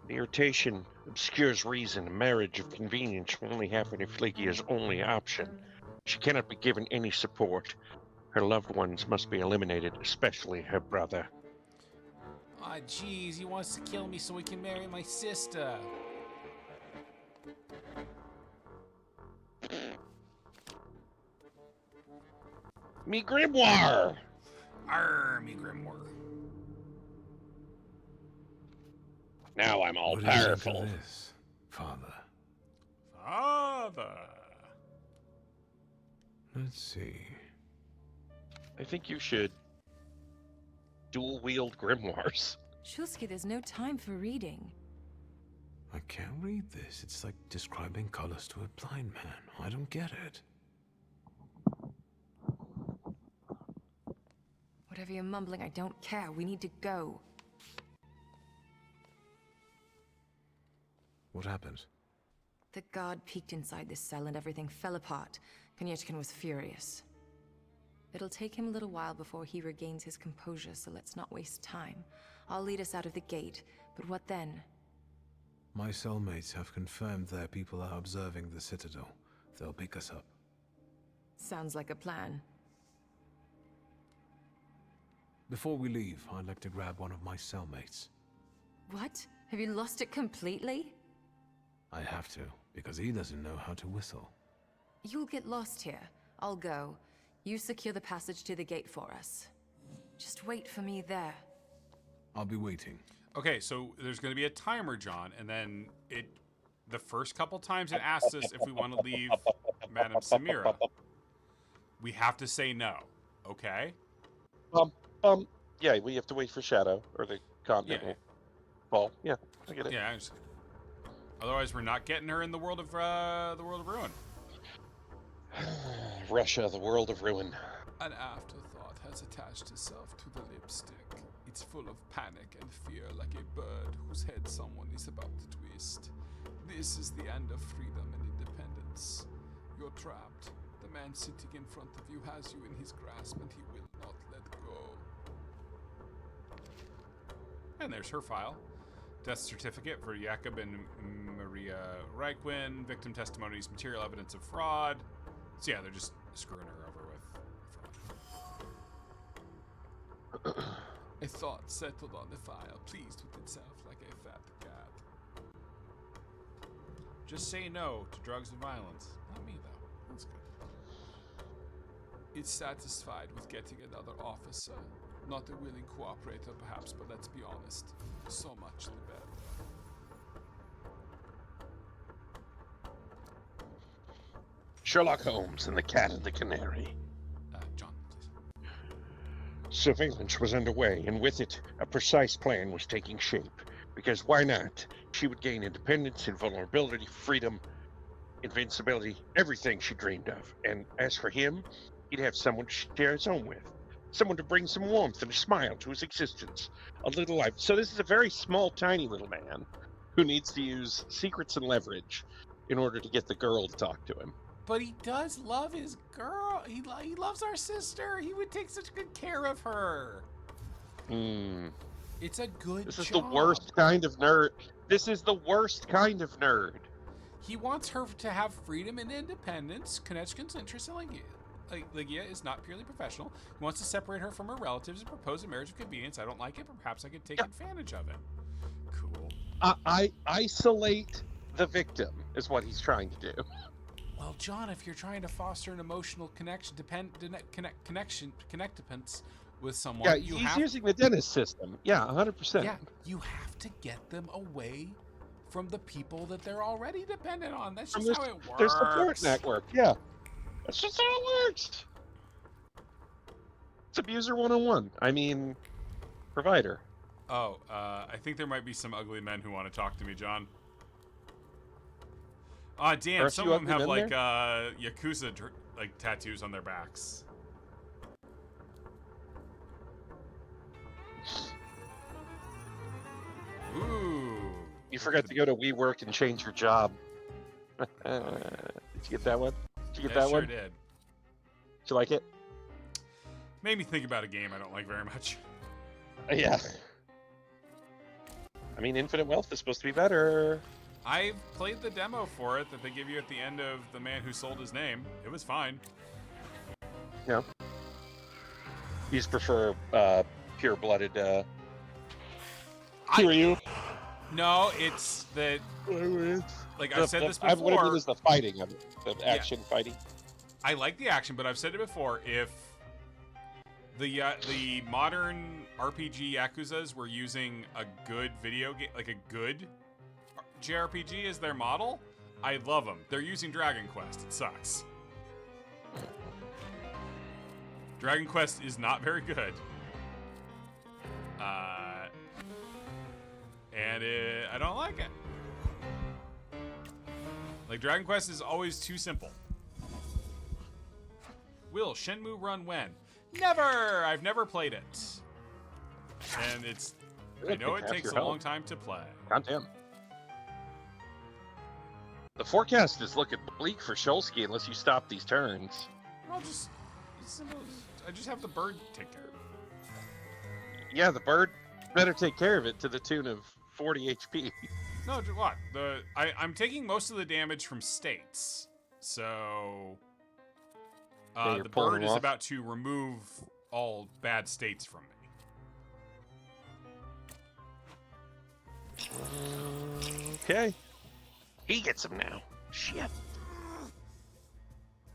Irritation obscures reason. A marriage of convenience will only happen if Lygia's only option. She cannot be given any support. Her loved ones must be eliminated, especially her brother. Aw, jeez, he wants to kill me so he can marry my sister. Me grimoire! Me grimoire. Now I'm all What powerful. Do you think of this, Father? Father! Let's see. I think you should dual-wield grimoires. Shulsky, there's no time for reading. I can't read this. It's like describing colors to a blind man. I don't get it. Whatever you're mumbling, I don't care. We need to go. What happened? The guard peeked inside this cell and everything fell apart. Konieczkin was furious. It'll take him a little while before he regains his composure, so let's not waste time. I'll lead us out of the gate, but what then? My cellmates have confirmed their people are observing the Citadel. They'll pick us up. Sounds like a plan. Before we leave, I'd like to grab one of my cellmates. What? Have you lost it completely? I have to, because he doesn't know how to whistle. You'll get lost here. I'll go. You secure the passage to the gate for us. Just wait for me there. I'll be waiting. Okay, so there's going to be a timer, John, and then the first couple times it asks us if we want to leave Madame Samira. We have to say no, okay? Yeah, we have to wait for Shadow, or the continent will fall. Yeah, I get it. Yeah, otherwise we're not getting her in the world of ruin. Russia, the world of ruin. An afterthought has attached itself to the lipstick. It's full of panic and fear, like a bird whose head someone is about to twist. This is the end of freedom and independence. You're trapped. The man sitting in front of you has you in his grasp, and he will not let go. And there's her file. Death certificate for Jakob and Maria Reichwin. Victim testimonies, material evidence of fraud. So yeah, they're just screwing her over with fraud. A thought settled on the file, pleased with itself like a fat cat. Just say no to drugs and violence. Not me, though. That's good. It's satisfied with getting another officer. Not a willing cooperator, perhaps, but let's be honest. So much the better. Sherlock Holmes and the Cat and the Canary. John, please. Surveillance was underway, and with it, a precise plan was taking shape. Because why not? She would gain independence, invulnerability, freedom, invincibility, everything she dreamed of. And as for him, he'd have someone to share his home with. Someone to bring some warmth and a smile to his existence. A little life. So this is a very small, tiny little man who needs to use secrets and leverage in order to get the girl to talk to him. But he does love his girl. He loves our sister. He would take such good care of her. It's a good This is job. the worst kind of nerd. This is the worst kind of nerd. He wants her to have freedom and independence. Konechkin's interest in Ligia is not purely professional. He wants to separate her from her relatives and propose a marriage of convenience. I don't like it, but perhaps I could take advantage of it. Cool. I isolate the victim is what he's trying to do. Well, John, if you're trying to foster an emotional connection, connectance with someone, Yeah, he's using the dentist system. Yeah, 100%. Yeah, you have to get them away from the people that they're already dependent on. That's just how it works. Their support network. Yeah, that's just how it works. It's abuser 101. I mean, provider. Oh, I think there might be some ugly men who want to talk to me, John. Aw, damn, some of them have like Yakuza tattoos on their backs. Ooh. You forgot to go to WeWork and change your job. Did you get that one? Did you get that one? I sure did. Did you like it? Made me think about a game I don't like very much. Yeah. I mean, Infinite Wealth is supposed to be better. I've played the demo for it that they give you at the end of The Man Who Sold His Name. It was fine. Yeah. You just prefer pure-blooded Kiryu? No, it's the... Like, I've said this before. What I mean is the fighting of it. The action fighting. I like the action, but I've said it before. If the modern RPG Yakuzas were using a good video game, like a good JRPG as their model, I love them. They're using Dragon Quest. It sucks. Dragon Quest is not very good. And I don't like it. Like, Dragon Quest is always too simple. Will Shenmue run when? Never! I've never played it. And it's... I know it takes a long time to play. Goddamn. The forecast is looking bleak for Shulsky unless you stop these turns. I'll just... I just have the bird take care of it. Yeah, the bird better take care of it to the tune of 40 HP. No, what? I'm taking most of the damage from states. So... the bird is about to remove all bad states from me. Okay. He gets him now. Shit.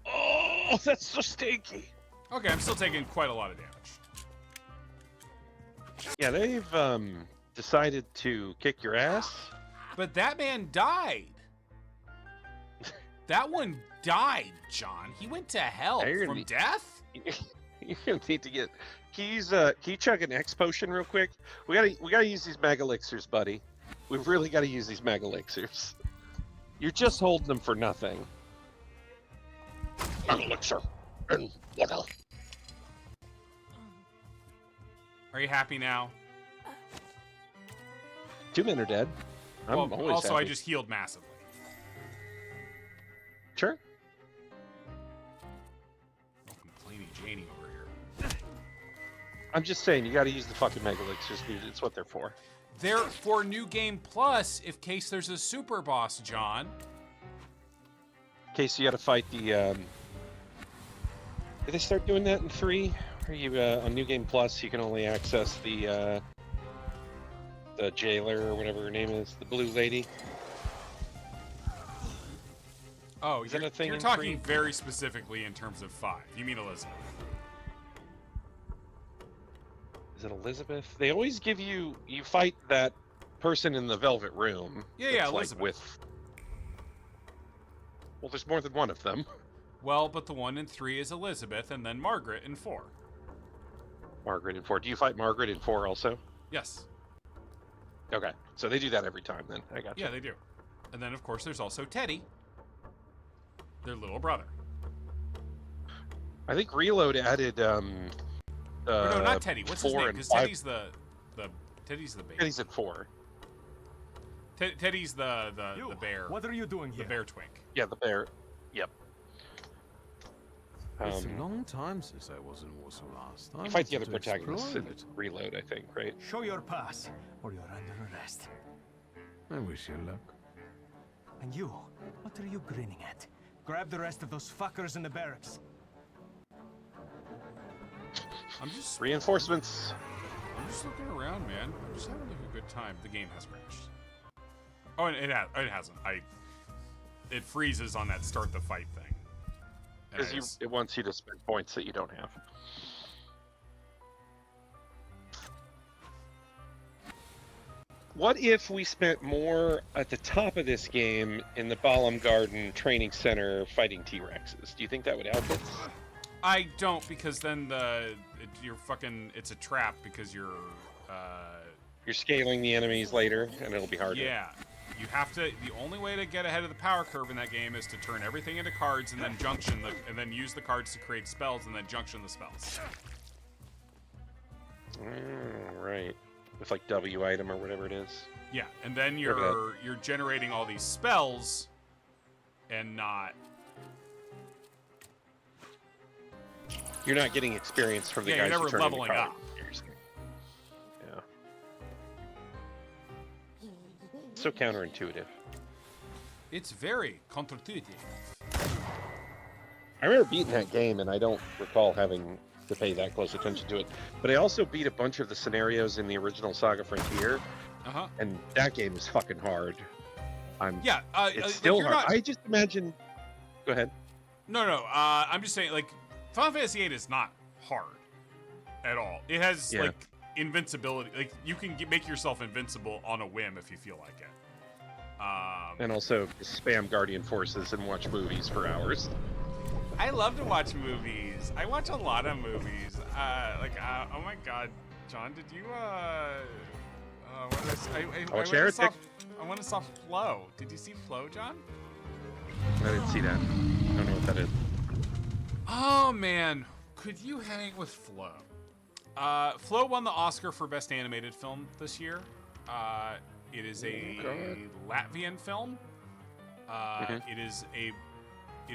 Oh, that's so stinky. Okay, I'm still taking quite a lot of damage. Yeah, they've decided to kick your ass. But that man died. That one died, John. He went to hell from death. You're gonna need to get. Can you chug an X potion real quick? We gotta use these mega elixirs, buddy. We've really got to use these mega elixirs. You're just holding them for nothing. Mega elixir and water. Are you happy now? 2 men are dead. I'm always also, happy. I just healed massively. Sure. Complaining Janie over here. I'm just saying, you got to use the fucking mega elixirs, dude. It's what they're for. They're for New Game Plus, in case there's a super boss, John. In case you got to fight the. Did they start doing that in 3? Are you on New Game Plus? You can only access the jailer or whatever her name is, the blue lady. Oh, is that a thing? You're talking very specifically in terms of 5. You mean Elizabeth? Is it Elizabeth? They always give you fight that person in the Velvet Room. Yeah, like Elizabeth. Well, there's more than one of them. Well, but the one in 3 is Elizabeth, and then Margaret in 4. Margaret in 4. Do you fight Margaret in 4 also? Yes. Okay, so they do that every time then. I got you. Yeah, they do. And then, of course, there's also Teddy, their little brother. I think Reload added. No, not Teddy. What's his name? Because Teddy's the Teddy's the baby. Teddy's at 4. Teddy's the bear. What are you doing here? The bear twink. Yeah, the bear. Yep. It's a long time since I was in Warsaw last. You fight the other protagonists in Reload, I think, right? Show your pass, or you're under arrest. I wish you luck. And you, what are you grinning at? Grab the rest of those fuckers in the barracks. I'm just reinforcements. I'm just looking around, man. I'm just having a good time. The game has crashed. Oh, and it hasn't. It freezes on that start the fight thing. Because it wants you to spend points that you don't have. What if we spent more at the top of this game in the Balam Garden Training Center fighting T-Rexes? Do you think that would help us? I don't, because then it's a trap because you're scaling the enemies later, and it'll be harder. Yeah. You have to. The only way to get ahead of the power curve in that game is to turn everything into cards and then and then use the cards to create spells and then junction the spells. Right. With like W item or whatever it is. Yeah, and then you're generating all these spells, and not. You're not getting experience from the guys. You're never leveling up. Yeah. So counterintuitive. It's very counterintuitive. I remember beating that game, and I don't recall having to pay that close attention to it. But I also beat a bunch of the scenarios in the original Saga Frontier, and that game is fucking hard. It's still hard. I just imagine. Go ahead. No. I'm just saying, like, Final Fantasy VIII is not hard at all. It has like invincibility. Like, you can make yourself invincible on a whim if you feel like it. And also spam Guardian Forces and watch movies for hours. I love to watch movies. I watch a lot of movies. Oh my god, John, did you what did I say? Watch Heretic. I want to saw Flow. Did you see Flow, John? I didn't see that. I don't know what that is. Oh man, could you hang with Flo? Flo won the Oscar for Best Animated Film this year. It is a Latvian film. It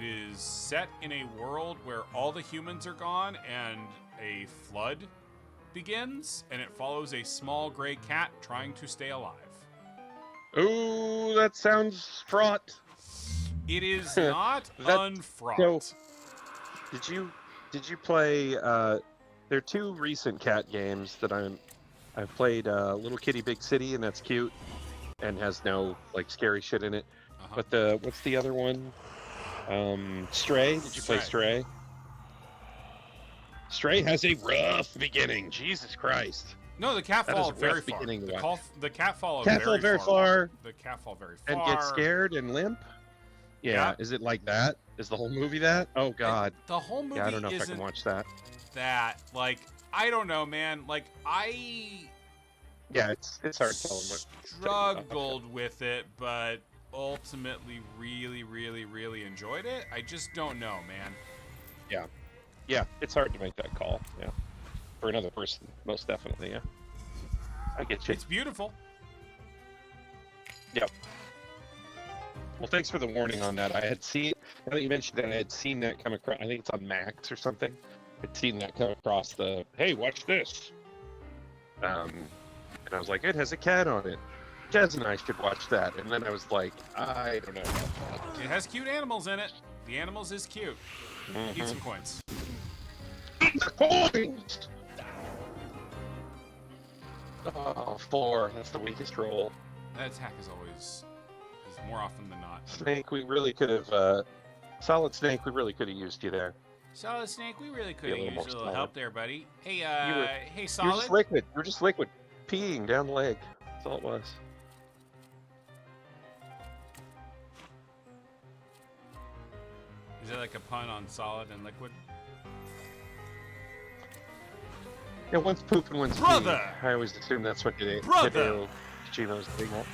is set in a world where all the humans are gone and a flood begins, and it follows a small gray cat trying to stay alive. Ooh, that sounds fraught. It is not unfraught. So, did you play? There are two recent cat games that I've played. Little Kitty Big City, and that's cute, and has no like scary shit in it. But what's the other one? Stray. Did you play Stray? Stray has a rough beginning. Jesus Christ. No, the cat fall very far. The cat fall very far. The cat fall very far. And get scared and limp? Yeah. Is it like that? Is the whole movie that? Oh, God. The whole movie I don't know if I can watch that. Like, I don't know, man. Like, Yeah, it's hard to tell them what. Struggled with it, but ultimately really, really, really enjoyed it. I just don't know, man. Yeah. Yeah, it's hard to make that call. Yeah. For another person, most definitely, yeah. I get you. It's beautiful. Yep. Well, thanks for the warning on that. I had seen, now that you mentioned that, I had seen that come across, I think it's on Max or something. I'd seen that come across the, hey, watch this. And I was like, it has a cat on it. Jez and I should watch that. And then I was like, I don't know about that. It has cute animals in it. The animals is cute. Eat some coins. Eat the coins! Oh, 4. That's the weakest roll. That attack is more often than not. Snake, we really could have, Solid Snake, we really could have used you there. Solid Snake, we really could have used a little help there, buddy. Hey, hey, You were Solid. just liquid. You were just liquid. Peeing down the leg. That's all it was. Is it like a pun on solid and liquid? Yeah, one's poop and one's Brother! pee. I always assume that's what Brother! Kojima was doing that.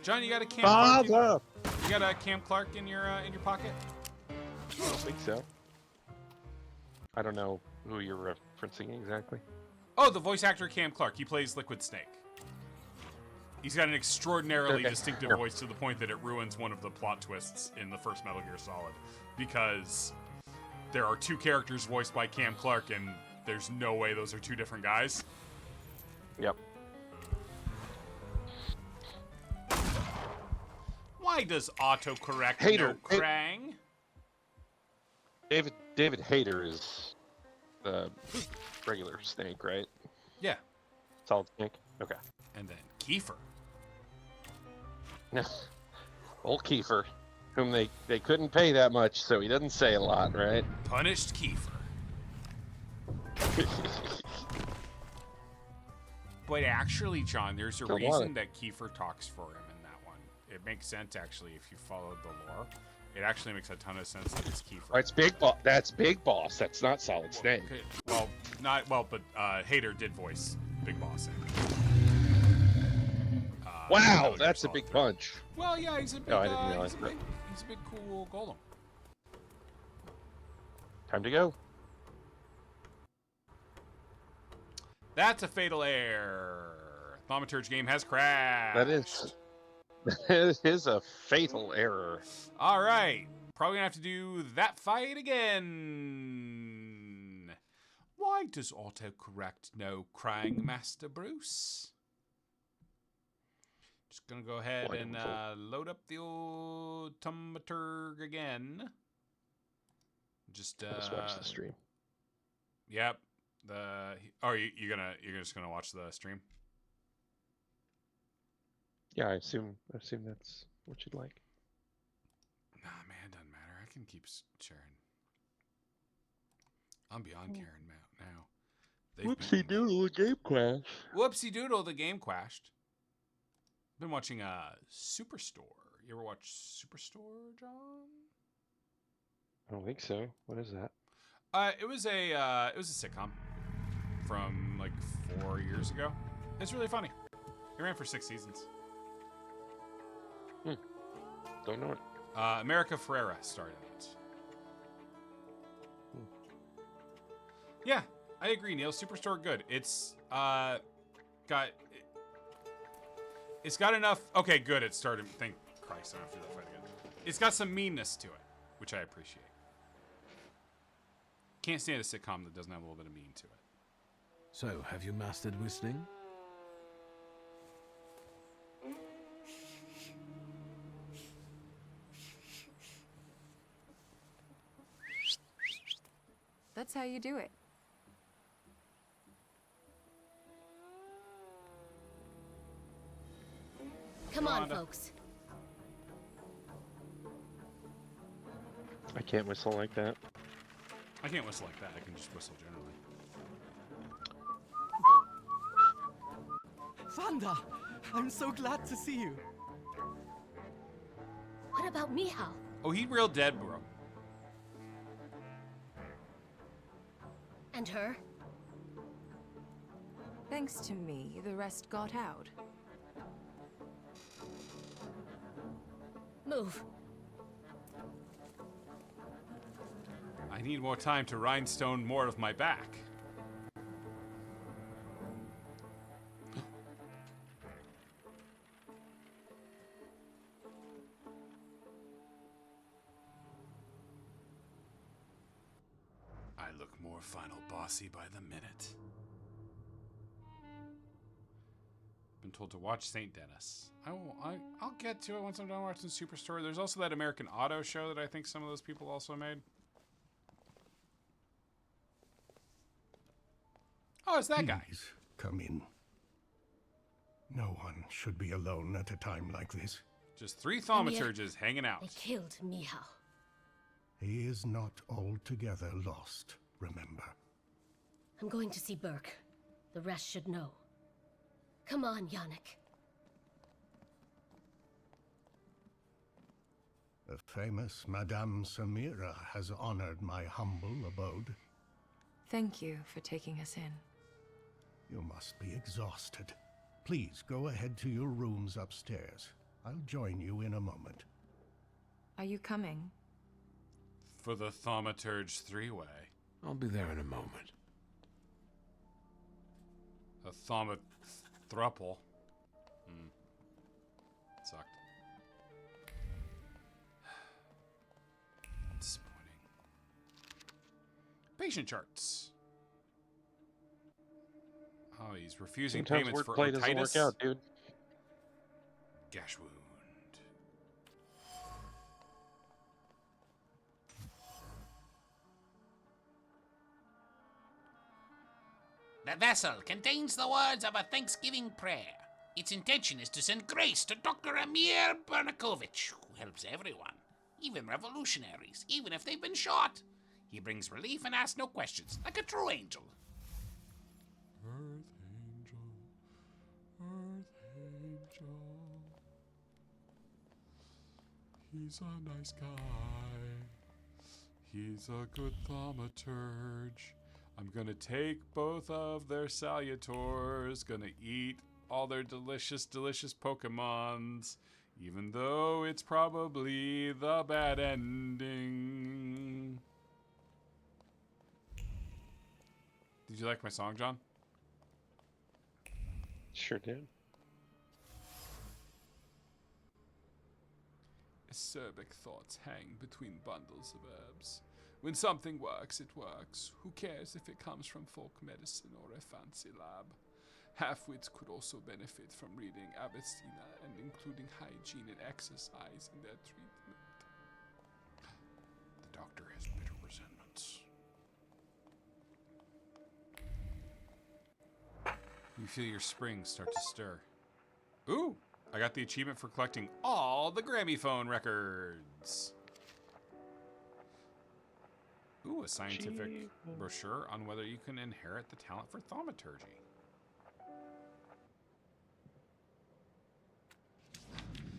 John, you got a Cam Father! Clark? You got a Cam Clark in your pocket? I don't think so. I don't know who you're referencing exactly. Oh, the voice actor Cam Clark. He plays Liquid Snake. He's got an extraordinarily distinctive voice to the point that it ruins one of the plot twists in the first Metal Gear Solid. Because there are two characters voiced by Cam Clark, and there's no way those are two different guys. Yep. Why does autocorrect Hater. no Krang? David Hayter is the regular Snake, right? Yeah. Solid Snake? Okay. And then Kiefer. Old Kiefer, whom they couldn't pay that much, so he doesn't say a lot, right? Punished Kiefer. But actually, John, there's a reason that Kiefer talks for him in that one. It makes sense, actually, if you followed the lore. It actually makes a ton of sense that it's Kiefer. Oh, it's Big Boss. That's Big Boss. That's not Solid Snake. Well, but Hayter did voice Big Boss. Wow, that's a big punch. Well, yeah, he's a big. I didn't realize that. He's a big, cool golem. Time to go. That's a fatal error. Thaumaturge game has crashed. That is a fatal error. All right. Probably gonna have to do that fight again. Why does autocorrect know Krang, Master Bruce? Just gonna go ahead and load up the old Thaumaturge again. Just watch the stream. Yep. You're just gonna watch the stream? Yeah, I assume that's what you'd like. Nah, man, it doesn't matter. I can keep sharing. I'm beyond caring now. Whoopsie doodle, the game crashed. Whoopsie doodle, the game crashed. Been watching Superstore. You ever watch Superstore, John? I don't think so. What is that? It was a sitcom from like 4 years ago. It's really funny. It ran for 6 seasons. Don't know it. America Ferrera started it. Yeah, I agree, Neil. Superstore good. It's got enough. Okay, good. It started. Thank Christ, I don't have to do that fight again. It's got some meanness to it, which I appreciate. Can't stand a sitcom that doesn't have a little bit of mean to it. So, have you mastered whistling? That's how you do it. Come on, folks. I can't whistle like that. I can't whistle like that. I can just whistle generally. Vanda! I'm so glad to see you. What about Mihal? Oh, he real dead, bro. And her? Thanks to me, the rest got out. Move. I need more time to rhinestone more of my back. I look more final bossy by the minute. Been told to watch St. Dennis. I'll get to it once I'm done watching Superstore. There's also that American Auto show that I think some of those people also made. Oh, it's that guy. Please come in. No one should be alone at a time like this. Just 3 thaumaturges hanging out. They killed Mihal. He is not altogether lost, remember. I'm going to see Burke. The rest should know. Come on, Yannick. The famous Madame Samira has honored my humble abode. Thank you for taking us in. You must be exhausted. Please go ahead to your rooms upstairs. I'll join you in a moment. Are you coming? For the Thaumaturge 3-way. I'll be there in a moment. A Thaumathruple. Sucked. Disappointing. Patient charts. Oh, he's refusing Sometimes payments for wordplay doesn't work out, dude. Gash wound. The vessel contains the words of a Thanksgiving prayer. Its intention is to send grace to Dr. Amir Bernakovich, who helps everyone, even revolutionaries, even if they've been shot. He brings relief and asks no questions, like a true angel. Earth angel, Earth angel. He's a nice guy. He's a good thaumaturge. I'm gonna take both of their salutors, gonna eat all their delicious, delicious Pokemons, even though it's probably the bad ending. Did you like my song, John? Sure did. Acerbic thoughts hang between bundles of herbs. When something works, it works. Who cares if it comes from folk medicine or a fancy lab? Half-wits could also benefit from reading Avicenna and including hygiene and exercise in their treatment. The doctor has bitter resentments. You feel your springs start to stir. Ooh! I got the achievement for collecting all the Gramophone records. Ooh, a scientific brochure on whether you can inherit the talent for thaumaturgy.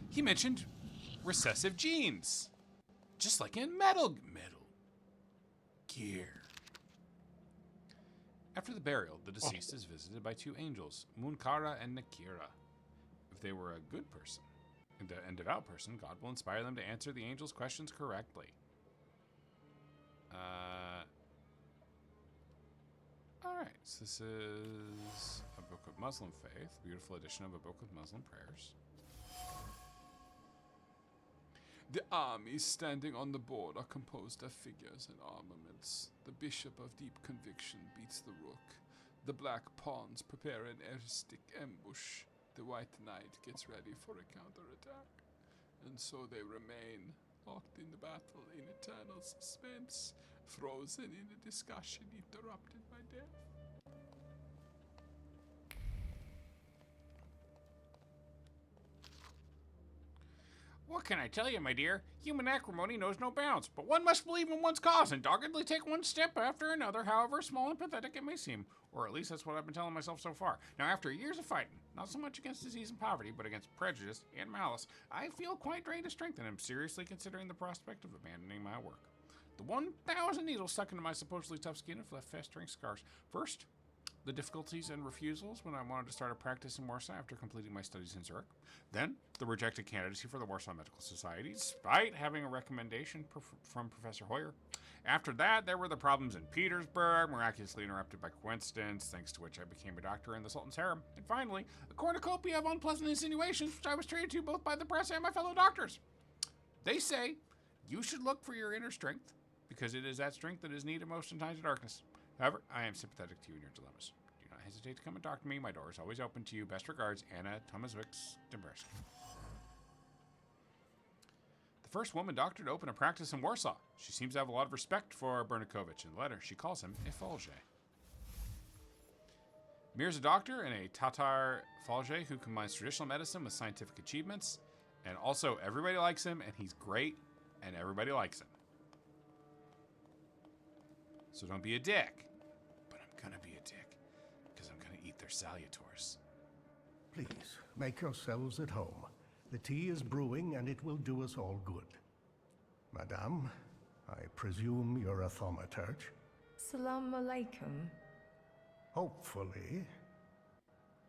He mentioned recessive genes. Just like in Metal Gear. After the burial, the deceased is visited by 2 angels, Munkara and Nakira. If they were a good person, and devout person, God will inspire them to answer the angel's questions correctly. Alright, so this is a book of Muslim faith. Beautiful edition of a book with Muslim prayers. The armies standing on the board are composed of figures and armaments. The bishop of deep conviction beats the rook. The black pawns prepare an eristic ambush. The white knight gets ready for a counterattack. And so they remain, locked in the battle in eternal suspense, frozen in a discussion interrupted by death. What can I tell you, my dear? Human acrimony knows no bounds, but one must believe in one's cause and doggedly take one step after another, however small and pathetic it may seem. Or at least that's what I've been telling myself so far. Now, after years of fighting, not so much against disease and poverty, but against prejudice and malice, I feel quite drained of strength and am seriously considering the prospect of abandoning my work. The 1,000 needles stuck into my supposedly tough skin have left festering scars. First, the difficulties and refusals when I wanted to start a practice in Warsaw after completing my studies in Zurich. Then, the rejected candidacy for the Warsaw Medical Society, despite having a recommendation from Professor Hoyer. After that, there were the problems in Petersburg, miraculously interrupted by coincidence, thanks to which I became a doctor in the Sultan's harem. And finally, a cornucopia of unpleasant insinuations, which I was treated to both by the press and my fellow doctors. They say, you should look for your inner strength, because it is that strength that is needed most in times of darkness. However, I am sympathetic to you and your dilemmas. Do not hesitate to come and talk to me. My door is always open to you. Best regards, Anna Tomaszewicz-Dęberski. The first woman doctor to open a practice in Warsaw. She seems to have a lot of respect for Bernakovich. In the letter, she calls him a Falge. Mir's a doctor and a Tatar Falge who combines traditional medicine with scientific achievements. And also, everybody likes him, and he's great, and everybody likes him. So don't be a dick. But I'm gonna be a dick, because I'm gonna eat their salutors. Please, make yourselves at home. The tea is brewing, and it will do us all good. Madame, I presume you're a thaumaturge? Salam alaikum. Hopefully.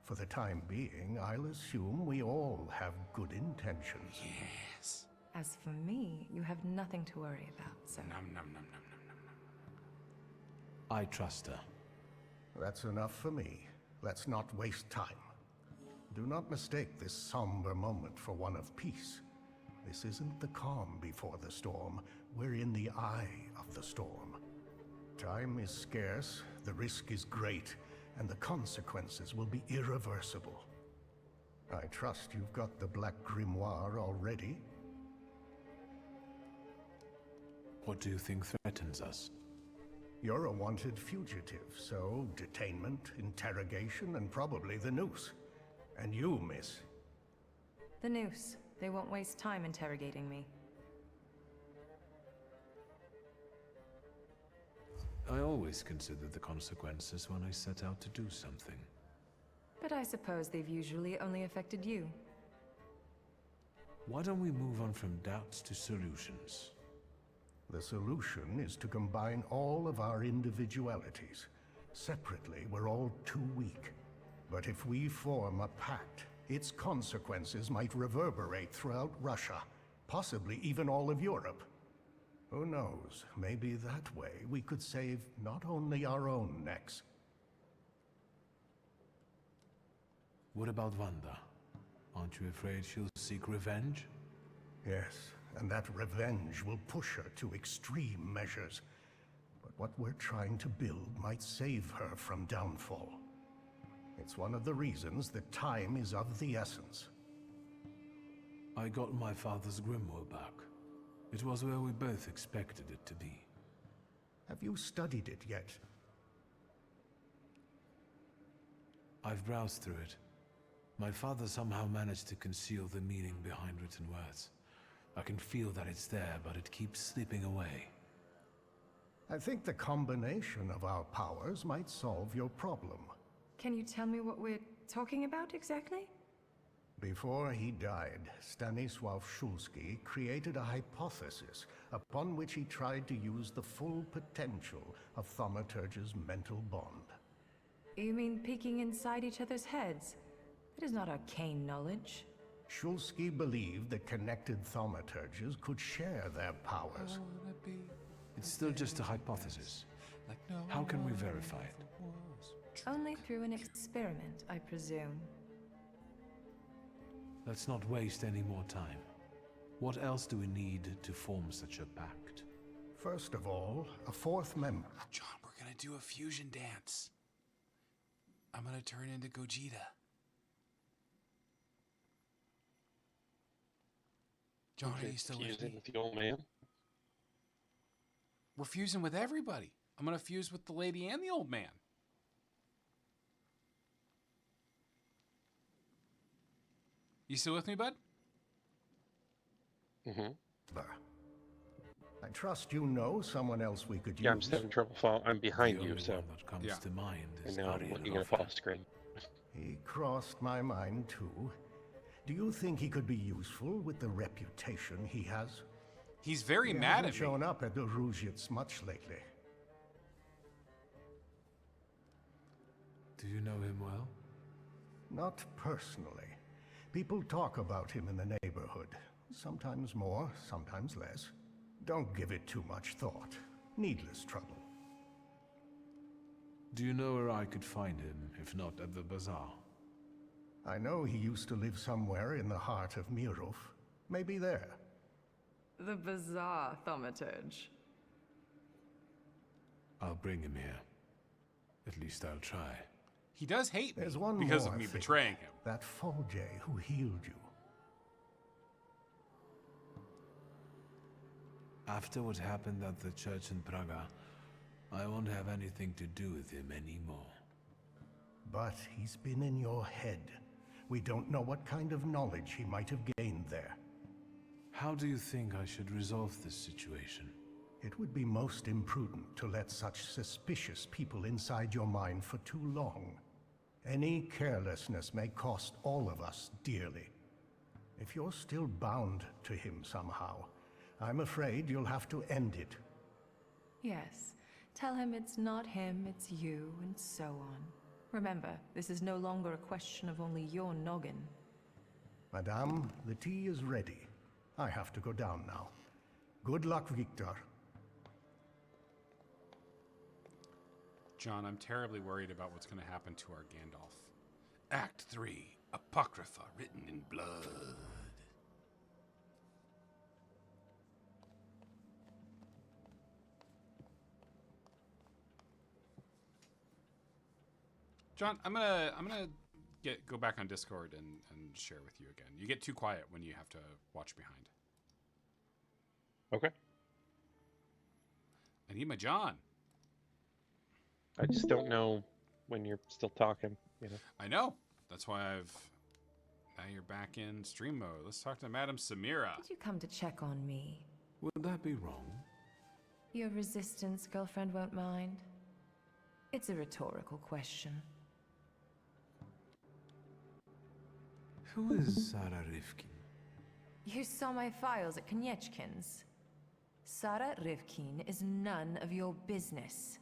For the time being, I'll assume we all have good intentions. Yes. As for me, you have nothing to worry about, so... Nom, nom, nom, nom, nom, nom, nom. I trust her. That's enough for me. Let's not waste time. Do not mistake this somber moment for one of peace. This isn't the calm before the storm. We're in the eye of the storm. Time is scarce, the risk is great, and the consequences will be irreversible. I trust you've got the Black Grimoire already? What do you think threatens us? You're a wanted fugitive, so detainment, interrogation, and probably the noose. And you, miss? The noose. They won't waste time interrogating me. I always consider the consequences when I set out to do something. But I suppose they've usually only affected you. Why don't we move on from doubts to solutions? The solution is to combine all of our individualities. Separately, we're all too weak. But if we form a pact, its consequences might reverberate throughout Russia, possibly even all of Europe. Who knows, maybe that way we could save not only our own necks. What about Wanda? Aren't you afraid she'll seek revenge? Yes, and that revenge will push her to extreme measures. But what we're trying to build might save her from downfall. It's one of the reasons that time is of the essence. I got my father's grimoire back. It was where we both expected it to be. Have you studied it yet? I've browsed through it. My father somehow managed to conceal the meaning behind written words. I can feel that it's there, but it keeps slipping away. I think the combination of our powers might solve your problem. Can you tell me what we're talking about exactly? Before he died, Stanisław Szulski created a hypothesis upon which he tried to use the full potential of Thaumaturge's mental bond. You mean peeking inside each other's heads? It is not arcane knowledge. Shulsky believed that connected thaumaturges could share their powers. It's still just a hypothesis. How can we verify it? Only through an experiment, I presume. Let's not waste any more time. What else do we need to form such a pact? First of all, a fourth member. John, we're gonna do a fusion dance. I'm gonna turn into Gogeta. John, are you still with me? With the old man? We're fusing with everybody. I'm gonna fuse with the lady and the old man. You still with me, bud? Mm-hmm. I trust you know someone else we could use. Yeah, I'm just having trouble following. I'm behind you, so. That comes to mind And is now I'm looking at a false screen. He crossed my mind too. Do you think he could be useful with the reputation he has? He's very He mad hasn't at me. shown up at the Ruzhits much lately. Do you know him well? Not personally. People talk about him in the neighborhood. Sometimes more, sometimes less. Don't give it too much thought. Needless trouble. Do you know where I could find him, if not at the bazaar? I know he used to live somewhere in the heart of Mirov. Maybe there. The bizarre Thaumaturge. I'll bring him here. At least I'll try. He does hate me There's one because more of me thing. betraying him. That Folje who healed you. After what happened at the church in Praga, I won't have anything to do with him anymore. But he's been in your head. We don't know what kind of knowledge he might have gained there. How do you think I should resolve this situation? It would be most imprudent to let such suspicious people inside your mind for too long. Any carelessness may cost all of us dearly. If you're still bound to him somehow, I'm afraid you'll have to end it. Yes. Tell him it's not him, it's you, and so on. Remember, this is no longer a question of only your noggin. Madame, the tea is ready. I have to go down now. Good luck, Victor. John, I'm terribly worried about what's going to happen to our Gandalf. Act 3, Apocrypha written in blood. John, I'm gonna go back on Discord and share with you again. You get too quiet when you have to watch behind. Okay. I need my John. I just don't know when you're still talking, you know. I know. That's why now you're back in stream mode. Let's talk to Madame Samira. Did you come to check on me? Would that be wrong? Your resistance girlfriend won't mind. It's a rhetorical question. Who is Sarah Rivkin? You saw my files at Koniechkin's. Sarah Rivkin is none of your business.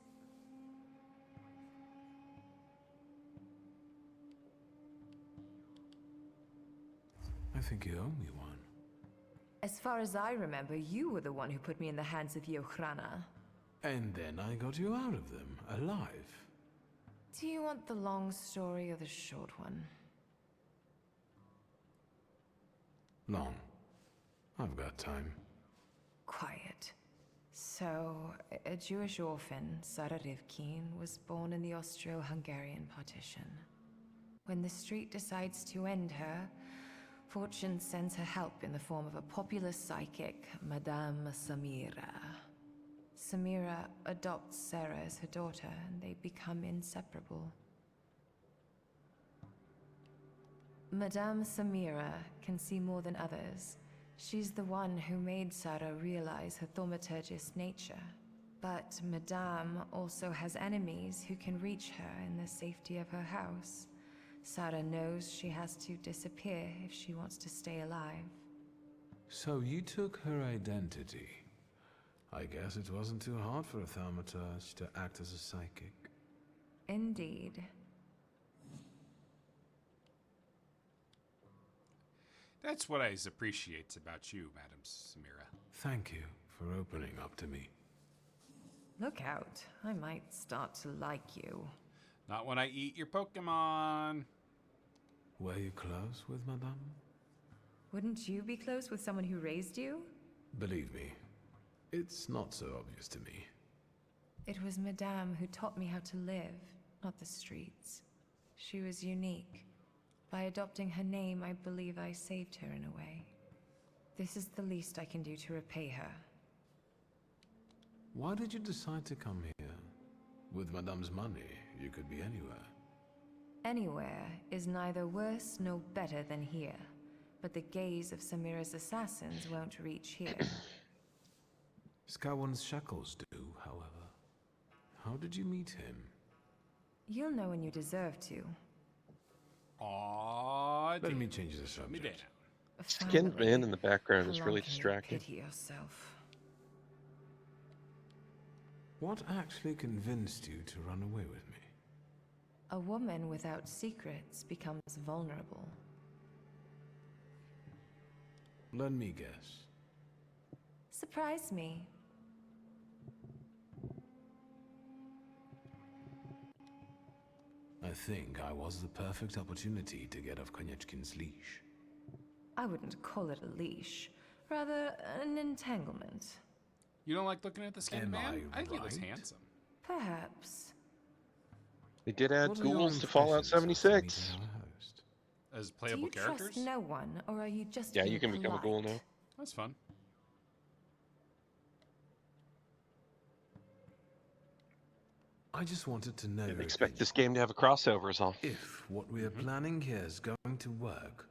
I think you owe me one. As far as I remember, you were the one who put me in the hands of Yochrana. And then I got you out of them, alive. Do you want the long story or the short one? Long. I've got time. Quiet. So, a Jewish orphan, Sarah Rivkin, was born in the Austro-Hungarian partition. When the street decides to end her, fortune sends her help in the form of a popular psychic, Madame Samira. Samira adopts Sarah as her daughter, and they become inseparable. Madame Samira can see more than others. She's the one who made Sarah realize her thaumaturgist nature. But Madame also has enemies who can reach her in the safety of her house. Sarah knows she has to disappear if she wants to stay alive. So you took her identity. I guess it wasn't too hard for a Thaumaturge to act as a psychic. Indeed. That's what I appreciate about you, Madam Samira. Thank you for opening up to me. Look out. I might start to like you. Not when I eat your Pokemon. Were you close with Madame? Wouldn't you be close with someone who raised you? Believe me, it's not so obvious to me. It was Madame who taught me how to live, not the streets. She was unique. By adopting her name, I believe I saved her in a way. This is the least I can do to repay her. Why did you decide to come here? With Madame's money, you could be anywhere. Anywhere is neither worse nor better than here. But the gaze of Samira's assassins won't reach here. Scowan's shackles do, however. How did you meet him? You'll know when you deserve to. Aww, let me change the subject. Skinned man in the background is really distracting. Pity yourself. What actually convinced you to run away with me? A woman without secrets becomes vulnerable. Let me guess. Surprise me. I think I was the perfect opportunity to get off Konieczkin's leash. I wouldn't call it a leash. Rather, an entanglement. You don't like looking at the skinned man? I think he looks handsome. Perhaps. They did add ghouls to Fallout 76. As playable characters? Do you trust no one, or are you just Yeah, you can become a ghoul now. That's fun. I just wanted to know. I expect this game to have a crossover is all. If what we are planning here is going to work,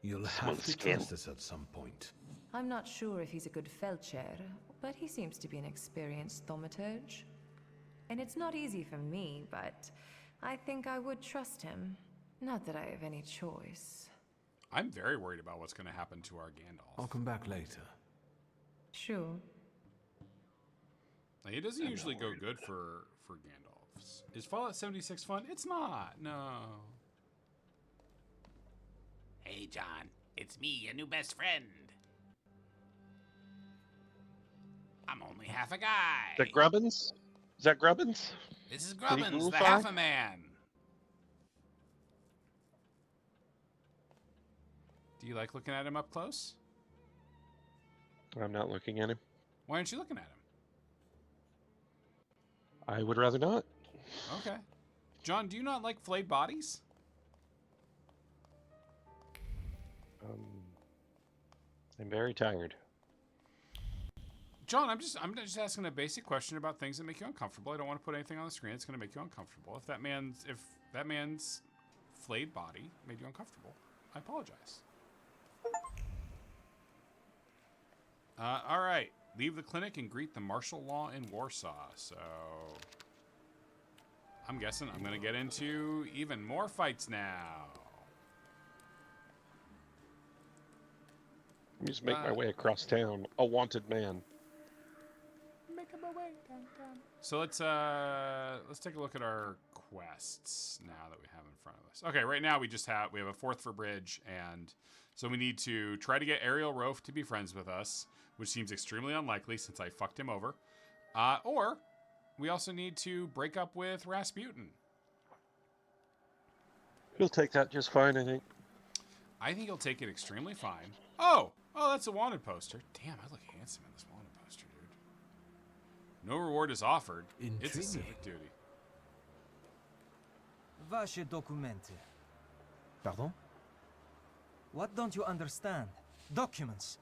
you'll have to test us at some point. I'm not sure if he's a good Felcher, but he seems to be an experienced Thaumaturge. And it's not easy for me, but I think I would trust him. Not that I have any choice. I'm very worried about what's going to happen to our Gandalf. I'll come back later. Sure. Like, it doesn't usually go good for Gandalfs. Is Fallout 76 fun? It's not. No. Hey, John. It's me, your new best friend. I'm only half a guy. Is that Grubbins? Is that Grubbins? This is Grubbins, the half a man. Do you like looking at him up close? I'm not looking at him. Why aren't you looking at him? I would rather not. Okay. John, do you not like flayed bodies? I'm very tired. John, I'm just asking a basic question about things that make you uncomfortable. I don't want to put anything on the screen that's going to make you uncomfortable. If that man's flayed body made you uncomfortable, I apologize. All right. Leave the clinic and greet the martial law in Warsaw. So I'm guessing I'm going to get into even more fights now. Let me just make my way across town. A wanted man. Making my way downtown. So let's take a look at our quests now that we have in front of us. Okay, right now we have a fourth for bridge, and so we need to try to get Ariel Rofe to be friends with us, which seems extremely unlikely since I fucked him over. Or we also need to break up with Rasputin. He'll take that just fine, I think. I think he'll take it extremely fine. Oh, that's a wanted poster. Damn, I look handsome in this wanted poster, dude. No reward is offered. It's a civic duty. Vaše dokumenty. Pardon? What don't you understand? Documents.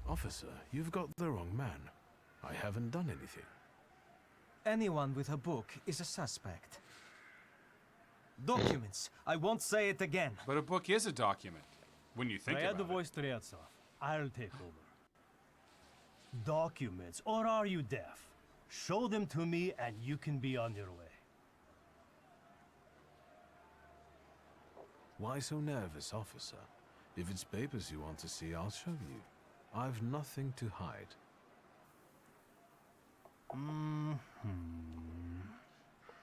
Officer, you've got the wrong man. I haven't done anything. Anyone with a book is a suspect. Documents. I won't say it again. But a book is a document, when you think about it. I'll take over. Documents, or are you deaf? Show them to me and you can be on your way. Why so nervous, officer? If it's papers you want to see, I'll show you. I've nothing to hide.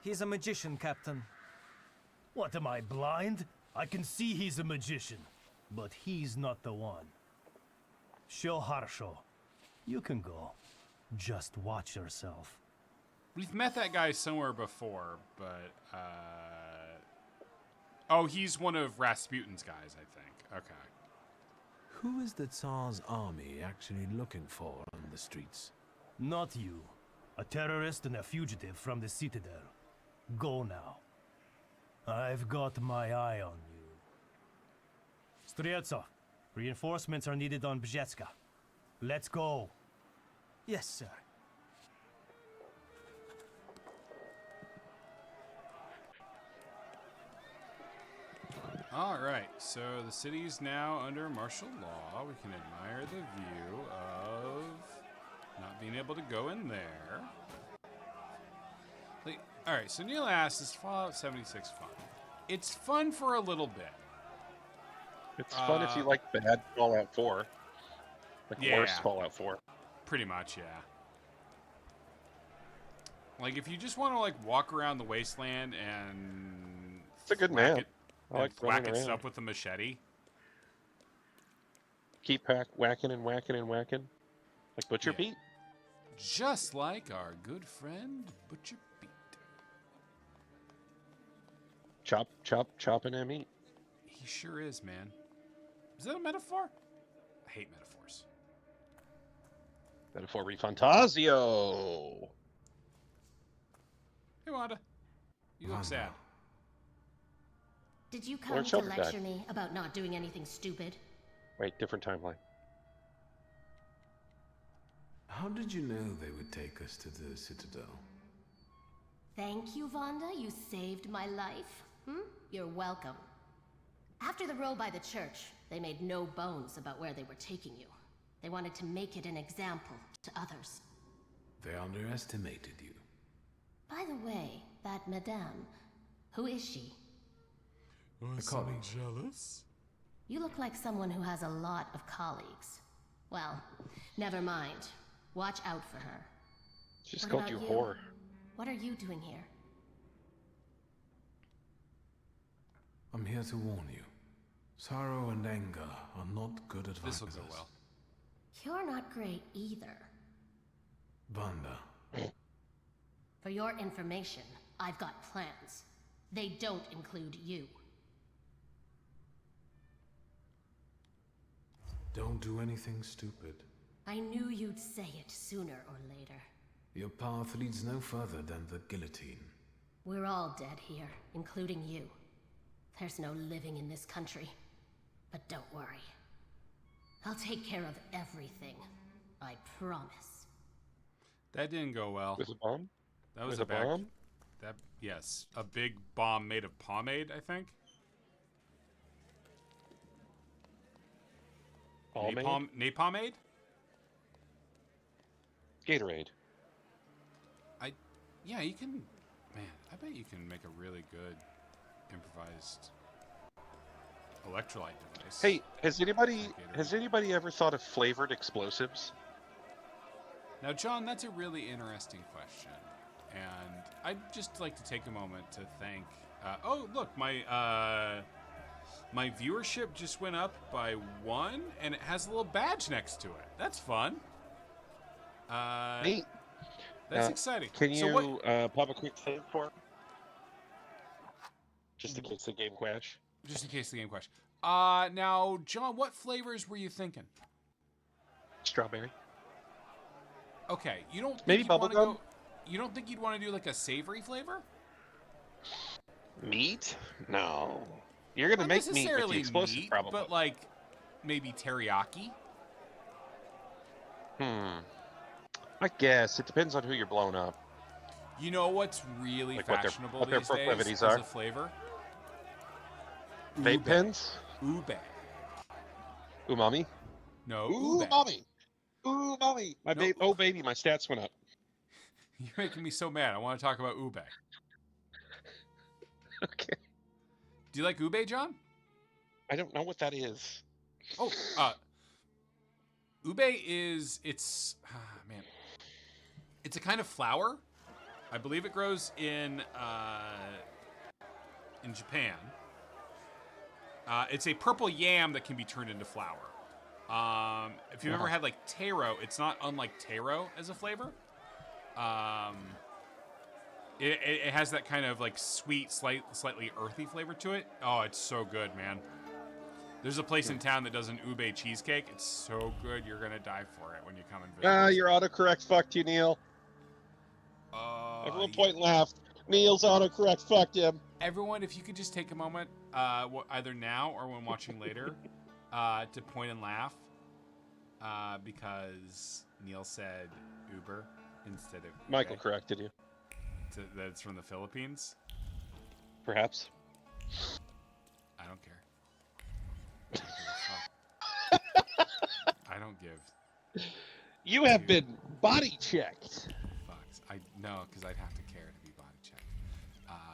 He's a magician, Captain. What, am I blind? I can see he's a magician, but he's not the one. Show Harsho. You can go. Just watch yourself. We've met that guy somewhere before, but, oh, he's one of Rasputin's guys, I think. Okay. Who is the Tsar's army actually looking for on the streets? Not you. A terrorist and a fugitive from the Citadel. Go now. I've got my eye on you. Strieltsov, reinforcements are needed on Bzetska. Let's go. Yes, sir. All right, so the city's now under martial law. We can admire the view of not being able to go in there. Like, all right, so Neil asks, is Fallout 76 fun? It's fun for a little bit. It's fun if you like bad Fallout 4. Like worse Fallout 4. Pretty much, yeah. Like, if you just want to, like, walk around the wasteland and... It's a good map. I like whack running it around. up with a machete. Keep whacking and whacking and whacking. Like Butcher Beat. Just like our good friend Butcher Beat. Chop, chop, chopping and meat. He sure is, man. Is that a metaphor? I hate metaphors. Metaphor Refantasio. Hey, Wanda. You look sad. Did you come to lecture me about not doing anything stupid? Wait, different timeline. How did you know they would take us to the Citadel? Thank you, Vonda. You saved my life. You're welcome. After the row by the church, they made no bones about where they were taking you. They wanted to make it an example to others. They underestimated you. By the way, that madame, who is she? I'm jealous. You look like someone who has a lot of colleagues. Well, never mind. Watch out for her. She's called you whore. What are you doing here? I'm here to warn you. Sorrow and anger are not good advisors. This will go well. You're not great either. Vanda. For your information, I've got plans. They don't include you. Don't do anything stupid. I knew you'd say it sooner or later. Your path leads no further than the guillotine. We're all dead here, including you. There's no living in this country. But don't worry. I'll take care of everything. I promise. That didn't go well. Was it a bomb? That was a bomb? Yes, a big bomb made of pomade, I think. Napalmade? Gatorade. Yeah, you can... Man, I bet you can make a really good improvised electrolyte device. Hey, has anybody ever thought of flavored explosives? Now, John, that's a really interesting question. And I'd just like to take a moment to thank... oh, look, my viewership just went up by 1, and it has a little badge next to it. That's fun. Neat. That's exciting. Can you pop a quick save for it? Just in case the game crash. Just in case the game crash. Now, John, what flavors were you thinking? Strawberry. Okay, you don't think maybe you'd wanna bubblegum? You don't think you'd want to do like a savory flavor? Meat? No. You're gonna Not make meat with the necessarily explosive, meat, probably. but like maybe teriyaki. I guess it depends on who you're blowing up. You know what's really Like fashionable what their these days proclivities as are? a flavor? Vape pens? Ube. Umami? No, ube. Umami. Umami. Oh baby, my stats went up. You're making me so mad. I want to talk about ube. Okay. Do you like ube, John? I don't know what that is. Oh, ube is man. It's a kind of flower. I believe it grows in Japan. It's a purple yam that can be turned into flour. If you've ever had like taro, it's not unlike taro as a flavor. It has that kind of like sweet, slightly earthy flavor to it. Oh, it's so good, man. There's a place in town that does an ube cheesecake. It's so good, you're gonna die for it when you come and visit. Your autocorrect fucked you, Neil. Everyone point and laugh. Neil's autocorrect fucked him. Everyone, if you could just take a moment, either now or when watching later, to point and laugh, because Neil said Uber instead of Ube. Michael corrected you. That's from the Philippines? Perhaps. I don't care. I don't give. You have been body checked. Fucks. No, because I'd have to care to be body checked.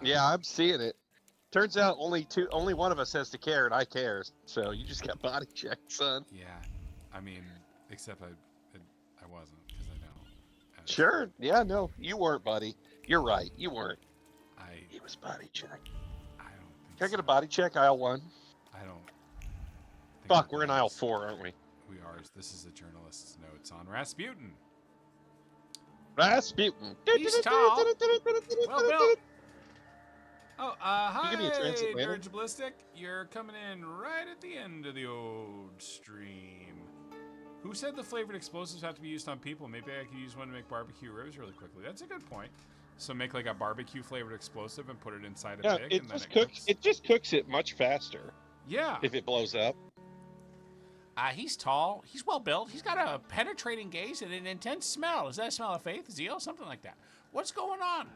Yeah, I'm seeing it. Turns out only one of us has to care, and I care. So you just got body checked, son. Yeah, I mean, except I wasn't, because I don't. Sure. Yeah. No, you weren't, buddy. You're right. You weren't. He was body checked. I don't think. Can I get a body check? Aisle 1. I don't. Fuck, we're in aisle 4, aren't we? We are. This is the journalist's notes on Rasputin. Rasputin. He's tall. Well built. Oh, hi, give me a transatlantic? Dirge Ballistic. You're coming in right at the end of the old stream. Who said the flavored explosives have to be used on people? Maybe I could use one to make barbecue ribs really quickly. That's a good point. So make like a barbecue flavored explosive and put it inside a pig, and then it cooks. It just cooks it much faster. Yeah. If it blows up. He's tall. He's well built. He's got a penetrating gaze and an intense smell. Is that a smell of faith, zeal, something like that? What's going on?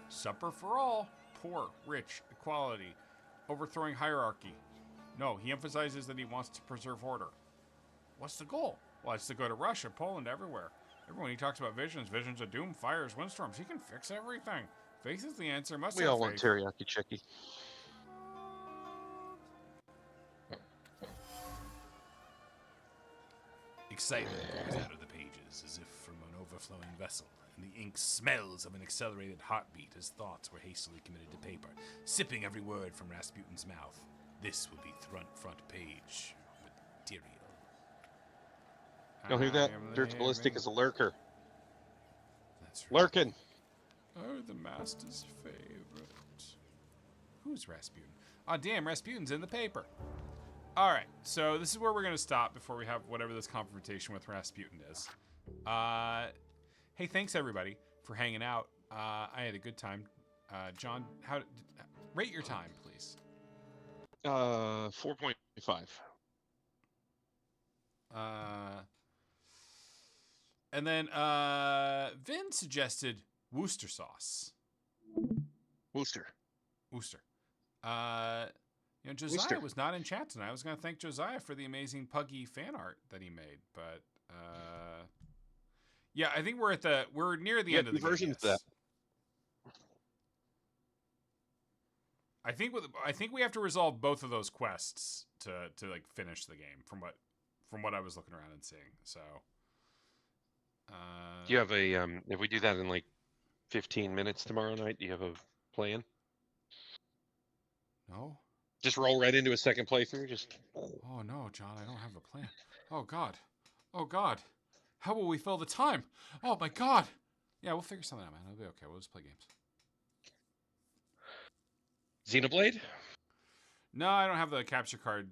Supper for all. Poor, rich, equality, overthrowing hierarchy. No, he emphasizes that he wants to preserve order. What's the goal? Well, it's to go to Russia, Poland, everywhere. Everyone, he talks about visions of doom, fires, windstorms. He can fix everything. Faith is the answer. Must We have all want faith. teriyaki chicky. Excitement comes out of the pages as if from an overflowing vessel, and the ink smells of an accelerated heartbeat as thoughts were hastily committed to paper, sipping every word from Rasputin's mouth. This will be front page material. Y'all hear that? Dirge Ballistic is a lurker. That's right. Lurking. Oh, the master's favorite. Who's Rasputin? Oh, damn, Rasputin's in the paper. All right, so this is where we're going to stop before we have whatever this confrontation with Rasputin is. Hey, thanks, everybody, for hanging out. I had a good time. John, rate your time, please. 4.5. And then Vin suggested Worcester sauce. Worcester. Josiah Worcester. was not in chat tonight. I was going to thank Josiah for the amazing Puggy fan art that he made, but yeah, I think we're near the end of the game. Versions of that. I think we have to resolve both of those quests to like finish the game from what I was looking around and seeing. So Do you have a if we do that in like 15 minutes tomorrow night, do you have a plan? No. Just roll right into a second playthrough. Oh no, John, I don't have a plan. Oh God. How will we fill the time? Oh my God. Yeah, we'll figure something out, man. It'll be okay. We'll just play games. Xenoblade? No, I don't have the capture card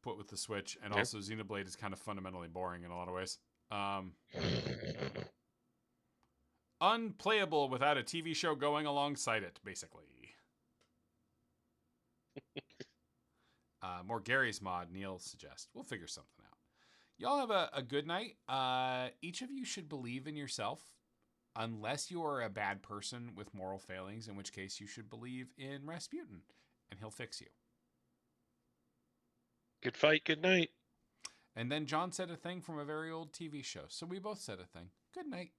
put with the Switch, and also Xenoblade is kind of fundamentally boring in a lot of ways. Unplayable without a TV show going alongside it, basically. More Gary's mod, Neil suggests. We'll figure something out. Y'all have a good night. Each of you should believe in yourself, unless you are a bad person with moral failings, in which case you should believe in Rasputin, and he'll fix you. Good fight, good night. And then John said a thing from a very old TV show, so we both said a thing. Good night.